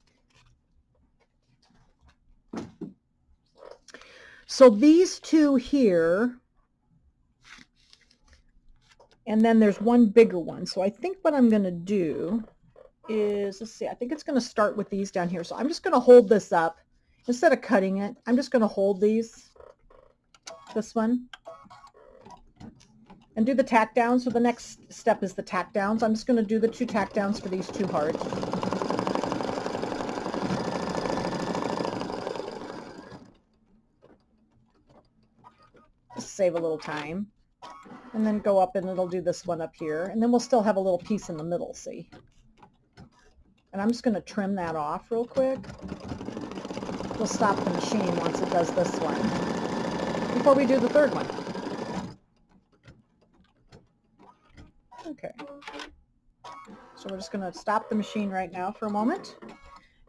[SPEAKER 1] So these two here, and then there's one bigger one. So I think what I'm going to do is, let's see, I think it's going to start with these down here. So I'm just going to hold this up. Instead of cutting it, I'm just going to hold this one, and do the tack down. So the next step is the tack downs. I'm just going to do the 2 tack downs for these 2 hearts. Just save a little time. And then go up and it'll do this one up here. And then we'll still have a little piece in the middle, see? And I'm just going to trim that off real quick. We'll stop the machine once it does this one, before we do the third one. Okay. So we're just going to stop the machine right now for a moment.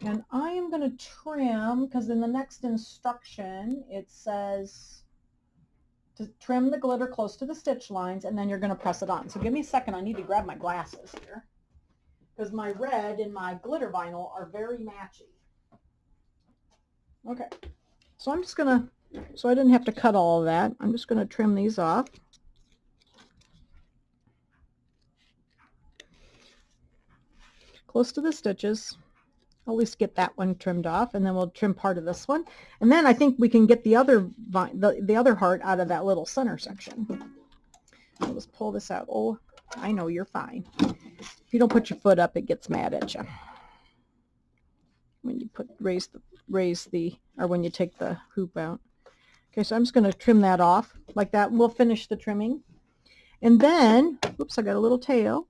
[SPEAKER 1] And I am going to trim, because in the next instruction it says to trim the glitter close to the stitch lines, and then you're going to press it on. So give me a second. I need to grab my glasses here because my red and my glitter vinyl are very matchy. Okay, so I'm just going to, so I didn't have to cut all of that. I'm just going to trim these off. Close to the stitches. I'll at least get that one trimmed off, and then we'll trim part of this one. And then I think we can get the other heart out of that little center section. I'll just pull this out. Oh, I know you're fine. If you don't put your foot up, it gets mad at you. When you when you take the hoop out. Okay, so I'm just going to trim that off like that. We'll finish the trimming. And then, oops, I got a little tail.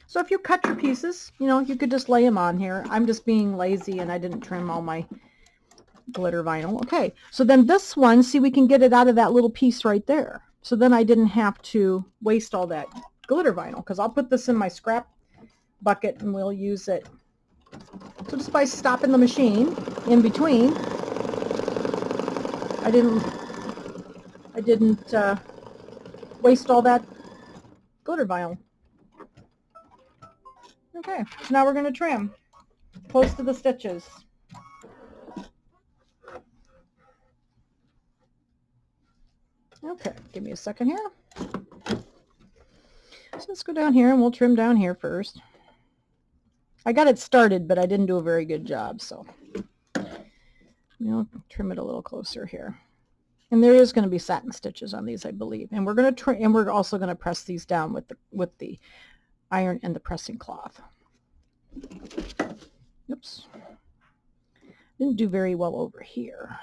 [SPEAKER 1] So if you cut your pieces, you know, you could just lay them on here. I'm just being lazy and I didn't trim all my glitter vinyl. Okay, so then this one, see, we can get it out of that little piece right there. So then I didn't have to waste all that glitter vinyl, because I'll put this in my scrap bucket and we'll use it. So just by stopping the machine in between, I didn't waste all that glitter vinyl. Okay, so now we're going to trim close to the stitches. Okay, give me a second here. So let's go down here and we'll trim down here first. I got it started, but I didn't do a very good job, so trim it a little closer here. And there is going to be satin stitches on these, I believe. And we're going to trim, and we're also going to press these down with the iron and the pressing cloth. Oops. Didn't do very well over here.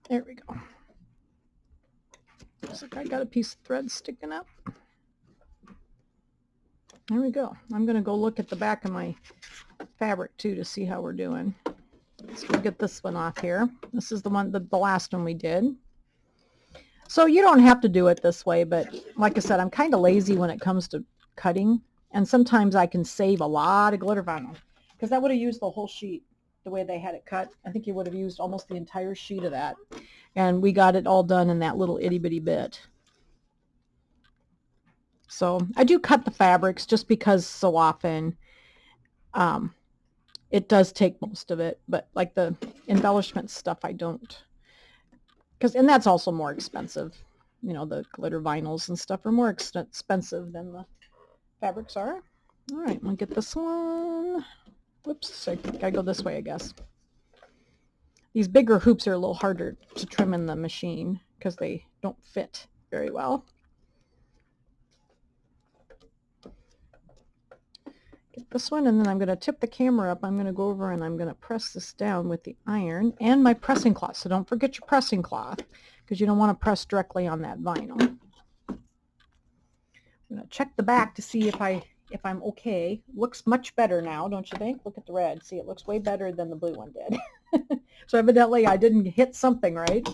[SPEAKER 1] There we go. Looks like I got a piece of thread sticking up. There we go. I'm going to go look at the back of my fabric too to see how we're doing. So we'll get this one off here. This is the one, the last one we did. So you don't have to do it this way, but like I said, I'm kind of lazy when it comes to cutting. And sometimes I can save a lot of glitter vinyl, because I would have used the whole sheet the way they had it cut. I think you would have used almost the entire sheet of that. And we got it all done in that little itty bitty bit. So I do cut the fabrics just because so often it does take most of it, but like the embellishment stuff I don't, and that's also more expensive. You know, the glitter vinyls and stuff are more expensive than the fabrics are. All right, I'm gonna get this one. Whoops, I gotta go this way, I guess. These bigger hoops are a little harder to trim in the machine because they don't fit very well. Get this one, and then I'm going to tip the camera up. I'm going to go over and I'm going to press this down with the iron and my pressing cloth. So don't forget your pressing cloth, because you don't want to press directly on that vinyl. I'm going to check the back to see if I'm okay. Looks much better now, don't you think? Look at the red. See, it looks way better than the blue one did. So evidently I didn't hit something right.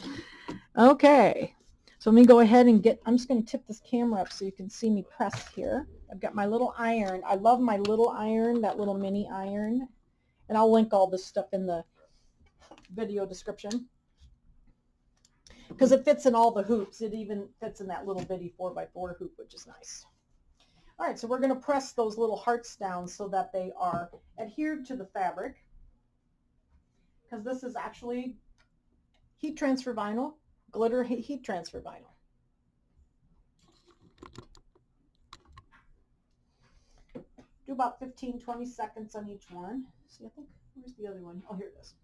[SPEAKER 1] Okay. So let me go ahead and I'm just going to tip this camera up so you can see me press here. I've got my little iron. I love my little iron, that little mini iron. And I'll link all this stuff in the video description, because it fits in all the hoops. It even fits in that little bitty 4x4 hoop, which is nice. All right, so we're going to press those little hearts down so that they are adhered to the fabric, because this is actually heat transfer vinyl, glitter heat transfer vinyl. Do about 15-20 seconds on each one. See, I think, where's the other one? Oh, here it is.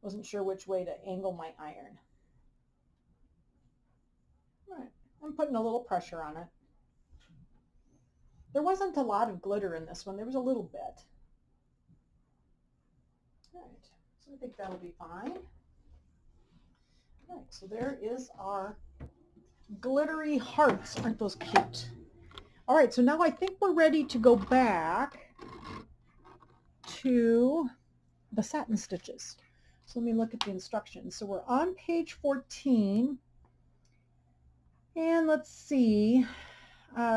[SPEAKER 1] Wasn't sure which way to angle my iron. All right, I'm putting a little pressure on it. There wasn't a lot of glitter in this one. There was a little bit. All right, so I think that'll be fine. All right, so there is our glittery hearts. Aren't those cute? All right, so now I think we're ready to go back to the satin stitches. So let me look at the instructions. So we're on page 14, and let's see,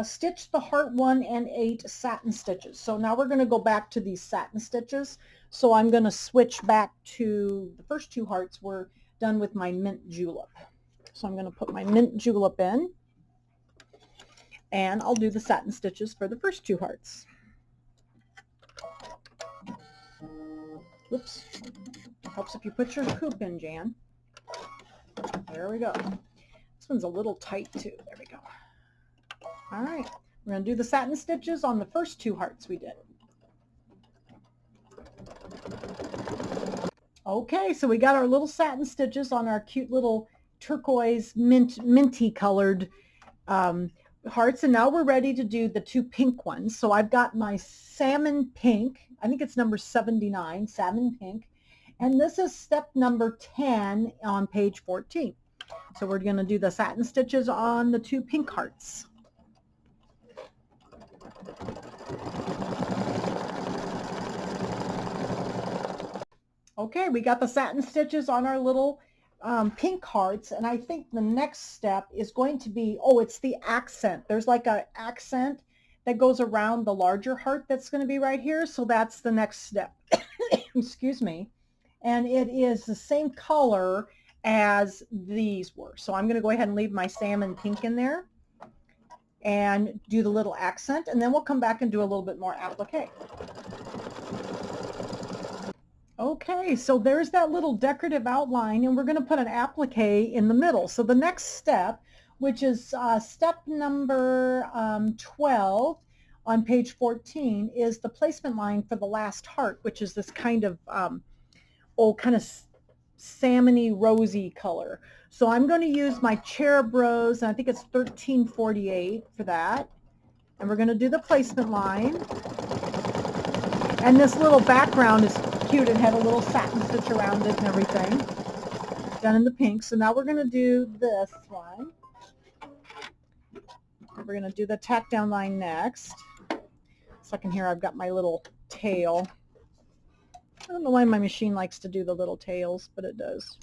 [SPEAKER 1] stitch the heart 1 and 8 satin stitches. So now we're going to go back to these satin stitches. So I'm going to switch back to the first two hearts were done with my mint julep. So I'm going to put my mint julep in, and I'll do the satin stitches for the first two hearts. Whoops. Helps if you put your hoop in, Jan. There we go. This one's a little tight too. There we go. All right. We're going to do the satin stitches on the first two hearts we did. Okay, so we got our little satin stitches on our cute little turquoise minty colored hearts, and now we're ready to do the two pink ones. So I've got my salmon pink, I think it's number 79, salmon pink, and this is step number 10 on page 14. So we're going to do the satin stitches on the two pink hearts. Okay, we got the satin stitches on our little pink hearts, and I think the next step is going to be, oh, it's the accent. There's like an accent that goes around the larger heart that's going to be right here, so that's the next step. Excuse me. And it is the same color as these were. So I'm going to go ahead and leave my salmon pink in there and do the little accent, and then we'll come back and do a little bit more applique. Okay, so there's that little decorative outline, and we're going to put an applique in the middle. So the next step, which is step number 12 on page 14, is the placement line for the last heart, which is this kind of, kind of salmony rosy color. So I'm going to use my cherub rose, and I think it's 1348 for that. And we're going to do the placement line. And this little background is cute. It had a little satin stitch around it and everything, done in the pink. So now we're going to do this one. We're going to do the tack down line next. Second here, I've got my little tail. I don't know why my machine likes to do the little tails, but it does.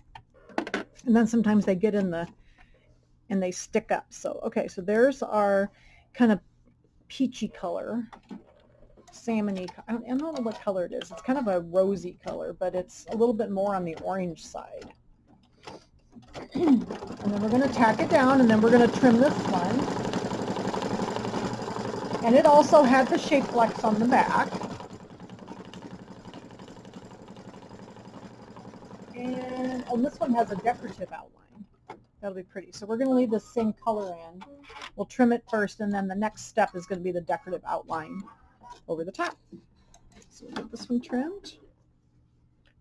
[SPEAKER 1] And then sometimes they get in the, and they stick up. So, okay, so there's our kind of peachy color. Salmony, I don't know what color it is. It's kind of a rosy color, but it's a little bit more on the orange side. And then we're going to tack it down, and then we're going to trim this one. And it also had the shape flex on the back. And this one has a decorative outline. That'll be pretty. So we're going to leave the same color in. We'll trim it first, and then the next step is going to be the decorative outline over the top. So we'll get this one trimmed.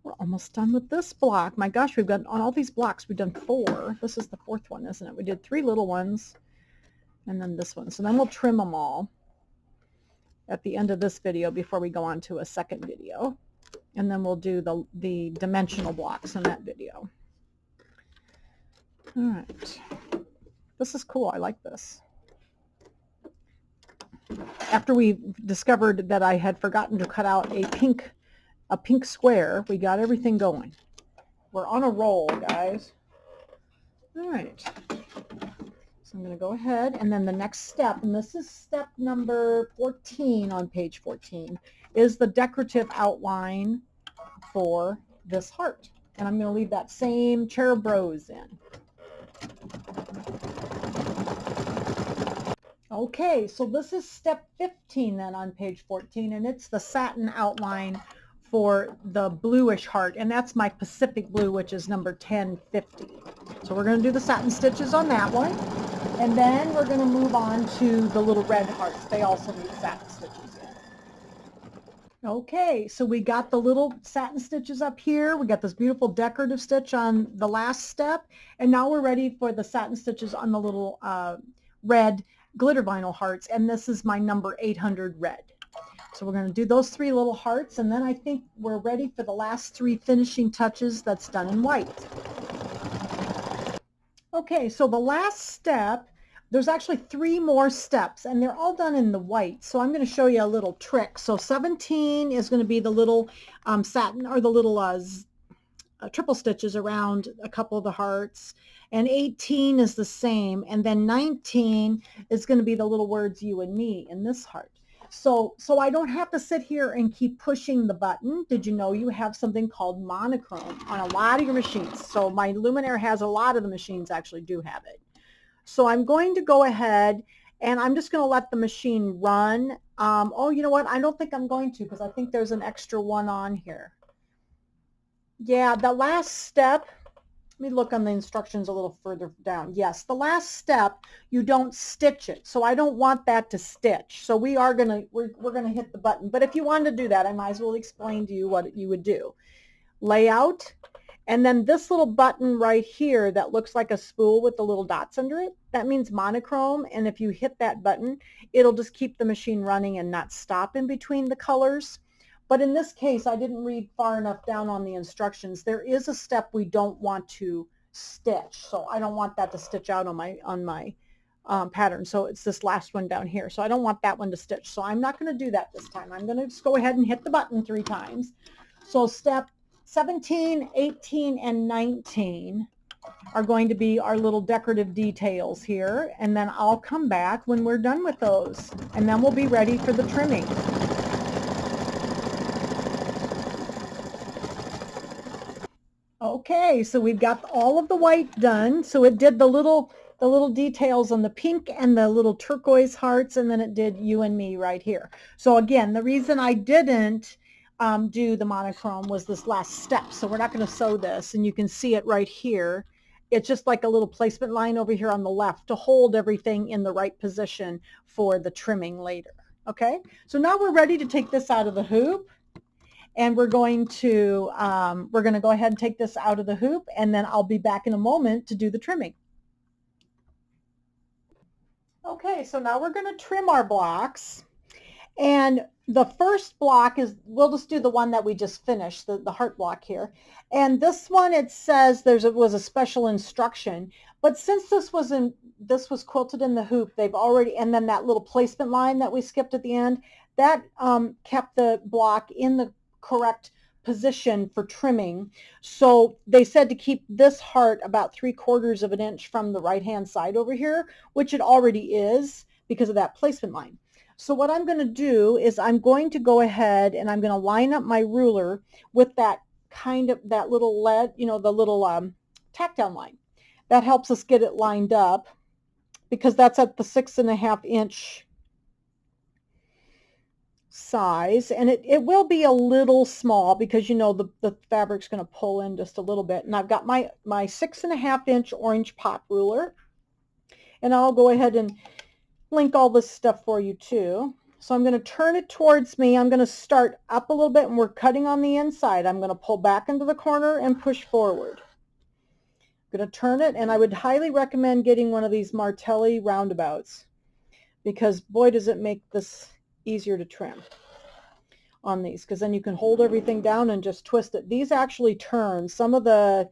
[SPEAKER 1] We're almost done with this block. My gosh, we've got, on all these blocks, we've done 4. This is the 4th one, isn't it? We did 3 little ones, and then this one. So then we'll trim them all at the end of this video before we go on to a second video. And then we'll do the dimensional blocks in that video. All right. This is cool. I like this. After we discovered that I had forgotten to cut out a pink square, we got everything going. We're on a roll, guys. All right. So I'm going to go ahead, and then the next step, and this is step number 14 on page 14, is the decorative outline for this heart. And I'm going to leave that same cherub rose in. Okay, so this is step 15 then on page 14, and it's the satin outline for the bluish heart, and that's my Pacific blue, which is number 1050. So we're going to do the satin stitches on that one, and then we're going to move on to the little red hearts. They also need satin stitches in. Okay, so we got the little satin stitches up here. We got this beautiful decorative stitch on the last step, and now we're ready for the satin stitches on the little red glitter vinyl hearts, and this is my number 800 red. So we're going to do those 3 little hearts, and then I think we're ready for the last 3 finishing touches that's done in white. Okay, so the last step, there's actually 3 more steps, and they're all done in the white. So I'm going to show you a little trick. So 17 is going to be the little satin, or the little triple stitches around a couple of the hearts, and 18 is the same, and then 19 is going to be the little words you and me in this heart. So I don't have to sit here and keep pushing the button. Did you know you have something called monochrome on a lot of your machines? So my Luminaire has a lot of the machines actually do have it. So I'm going to go ahead and I'm just going to let the machine run. Oh, you know what? I don't think I'm going to, because I think there's an extra one on here. Yeah, the last step, let me look on the instructions a little further down. Yes, the last step, you don't stitch it. So I don't want that to stitch. So we're gonna hit the button. But if you wanted to do that, I might as well explain to you what you would do. Layout, and then this little button right here that looks like a spool with the little dots under it, that means monochrome. And if you hit that button, it'll just keep the machine running and not stop in between the colors. But in this case, I didn't read far enough down on the instructions. There is a step we don't want to stitch. So I don't want that to stitch out on my pattern. So it's this last one down here. So I don't want that one to stitch. So I'm not going to do that this time. I'm going to just go ahead and hit the button 3 times. So step 17, 18, and 19 are going to be our little decorative details here. And then I'll come back when we're done with those. And then we'll be ready for the trimming. Okay, so we've got all of the white done. So it did the little details on the pink and the little turquoise hearts, and then it did you and me right here. So again, the reason I didn't do the monochrome was this last step. So we're not going to sew this, and you can see it right here. It's just like a little placement line over here on the left to hold everything in the right position for the trimming later. Okay, so now we're ready to take this out of the hoop. And we're going to go ahead and take this out of the hoop, and then I'll be back in a moment to do the trimming. Okay, so now we're going to trim our blocks. And the first block is, we'll just do the one that we just finished, the heart block here. And this one, it says was a special instruction. But since this was quilted in the hoop, they've already, and then that little placement line that we skipped at the end, that kept the block in the correct position for trimming. So they said to keep this heart about 3/4 of an inch from the right hand side over here, which it already is because of that placement line. So what I'm going to do is I'm going to go ahead and I'm going to line up my ruler with that little lead, the little tack down line. That helps us get it lined up because that's at the 6.5 inch size, and it will be a little small because the fabric's going to pull in just a little bit. And I've got my 6.5 inch orange pop ruler, and I'll go ahead and link all this stuff for you too. So I'm going to turn it towards me. I'm going to start up a little bit, and we're cutting on the inside. I'm going to pull back into the corner and push forward. I'm going to turn it, and I would highly recommend getting one of these Martelli roundabouts because boy does it make this easier to trim on these, because then you can hold everything down and just twist it. These actually turn. Some of the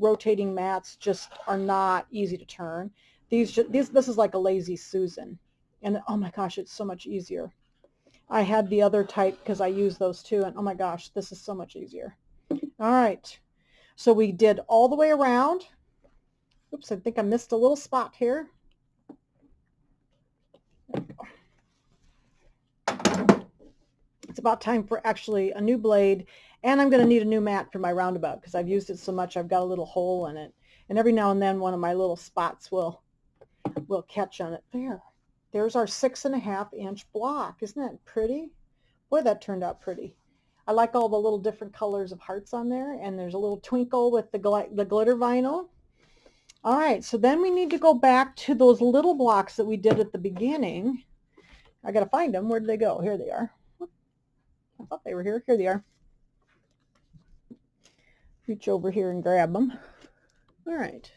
[SPEAKER 1] rotating mats just are not easy to turn. This is like a lazy Susan, and oh my gosh, it's so much easier. I had the other type because I use those too, and oh my gosh, this is so much easier. All right, so we did all the way around. Oops, I think I missed a little spot here. There we go. It's about time for actually a new blade, and I'm going to need a new mat for my roundabout because I've used it so much I've got a little hole in it, and every now and then one of my little spots will catch on it. There's our 6.5 inch block. Isn't that pretty? Boy, that turned out pretty. I like all the little different colors of hearts on there, and there's a little twinkle with the glitter vinyl. All right, so then we need to go back to those little blocks that we did at the beginning. I got to find them. Where did they go? Here they are. I thought they were here. Here they are. Reach over here and grab them. All right.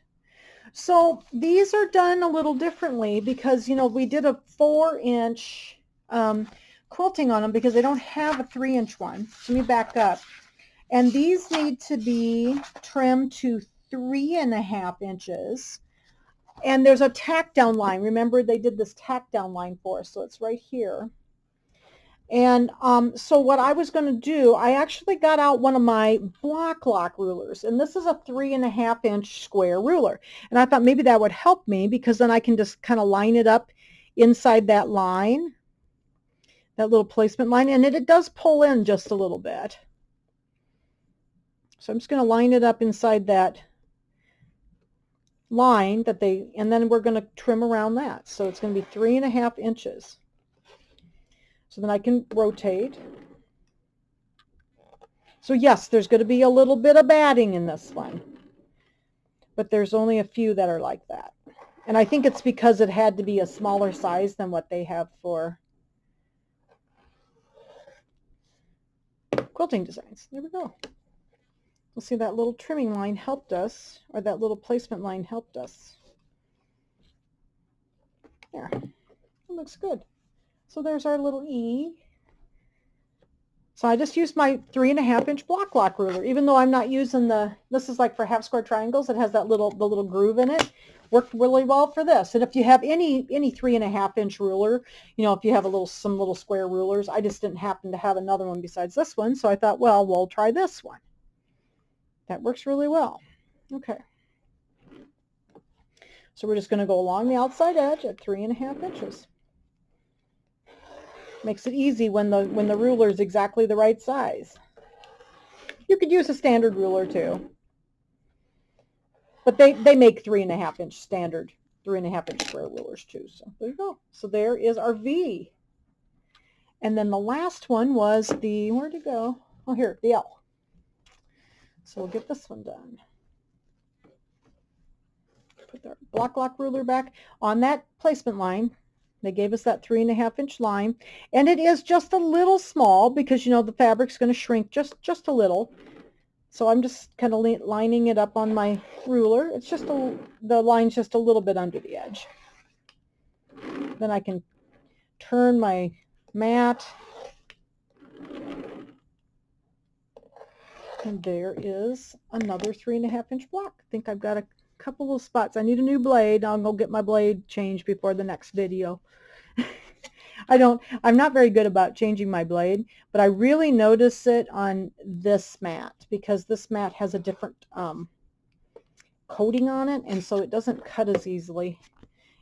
[SPEAKER 1] So these are done a little differently because, we did a 4-inch quilting on them because they don't have a 3-inch one. So let me back up. And these need to be trimmed to 3.5 inches. And there's a tack down line. Remember, they did this tack down line for us. So it's right here. And so what I was going to do, I actually got out one of my block lock rulers, and this is a 3.5 inch square ruler. And I thought maybe that would help me because then I can just kind of line it up inside that line. that little placement line, and it does pull in just a little bit. So I'm just going to line it up inside that line that and then we're going to trim around that. So it's going to be 3.5 inches. So then I can rotate. So yes, there's going to be a little bit of batting in this one, but there's only a few that are like that. And I think it's because it had to be a smaller size than what they have for quilting designs. There we go. We'll see that little trimming line helped us, or that little placement line helped us. There, it looks good. So there's our little E. So I just used my 3.5 inch block lock ruler, even though I'm not using this is like for half square triangles. It has that the little groove in it. Worked really well for this. And if you have any 3.5 inch ruler, you know, if you have some little square rulers, I just didn't happen to have another one besides this one. So I thought, well, we'll try this one. That works really well. Okay. So we're just going to go along the outside edge at 3.5 inches. Makes it easy when the ruler is exactly the right size. You could use a standard ruler too, but they make 3.5 inch standard, 3.5 inch square rulers too. So there you go. So there is our V. And then the last one was the, where'd it go? Oh, here, the L. So we'll get this one done. Put the block lock ruler back on that placement line. They gave us that 3.5 inch line, and it is just a little small because, you know, the fabric's going to shrink just a little. So I'm just kind of lining it up on my ruler. It's just the line's just a little bit under the edge. Then I can turn my mat, and there is another 3.5 inch block. I think I've got a couple of spots. I need a new blade. I'll go get my blade changed before the next video. I'm not very good about changing my blade, but I really notice it on this mat because this mat has a different coating on it, and so it doesn't cut as easily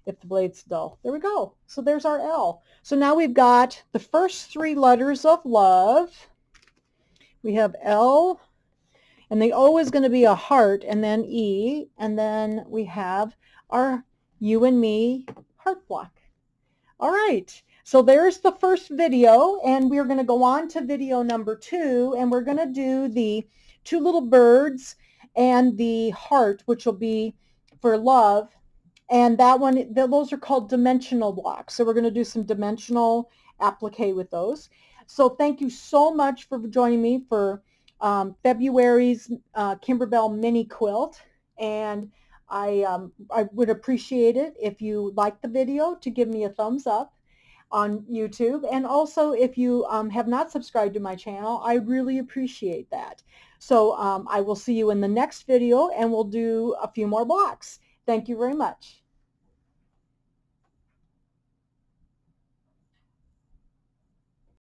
[SPEAKER 1] if the blade's dull. There we go. So there's our L. So now we've got the first 3 letters of love. We have L, and the O is going to be a heart, and then E, and then we have our You and Me heart block. All right, so there's the first video, and we're going to go on to video number 2, and we're going to do the 2 little birds and the heart, which will be for love, and that one, those are called dimensional blocks. So we're going to do some dimensional applique with those. So thank you so much for joining me for February's Kimberbell Mini Quilt, and I would appreciate it if you liked the video to give me a thumbs up on YouTube, and also if you have not subscribed to my channel, I really appreciate that. So I will see you in the next video, and we'll do a few more blocks. Thank you very much.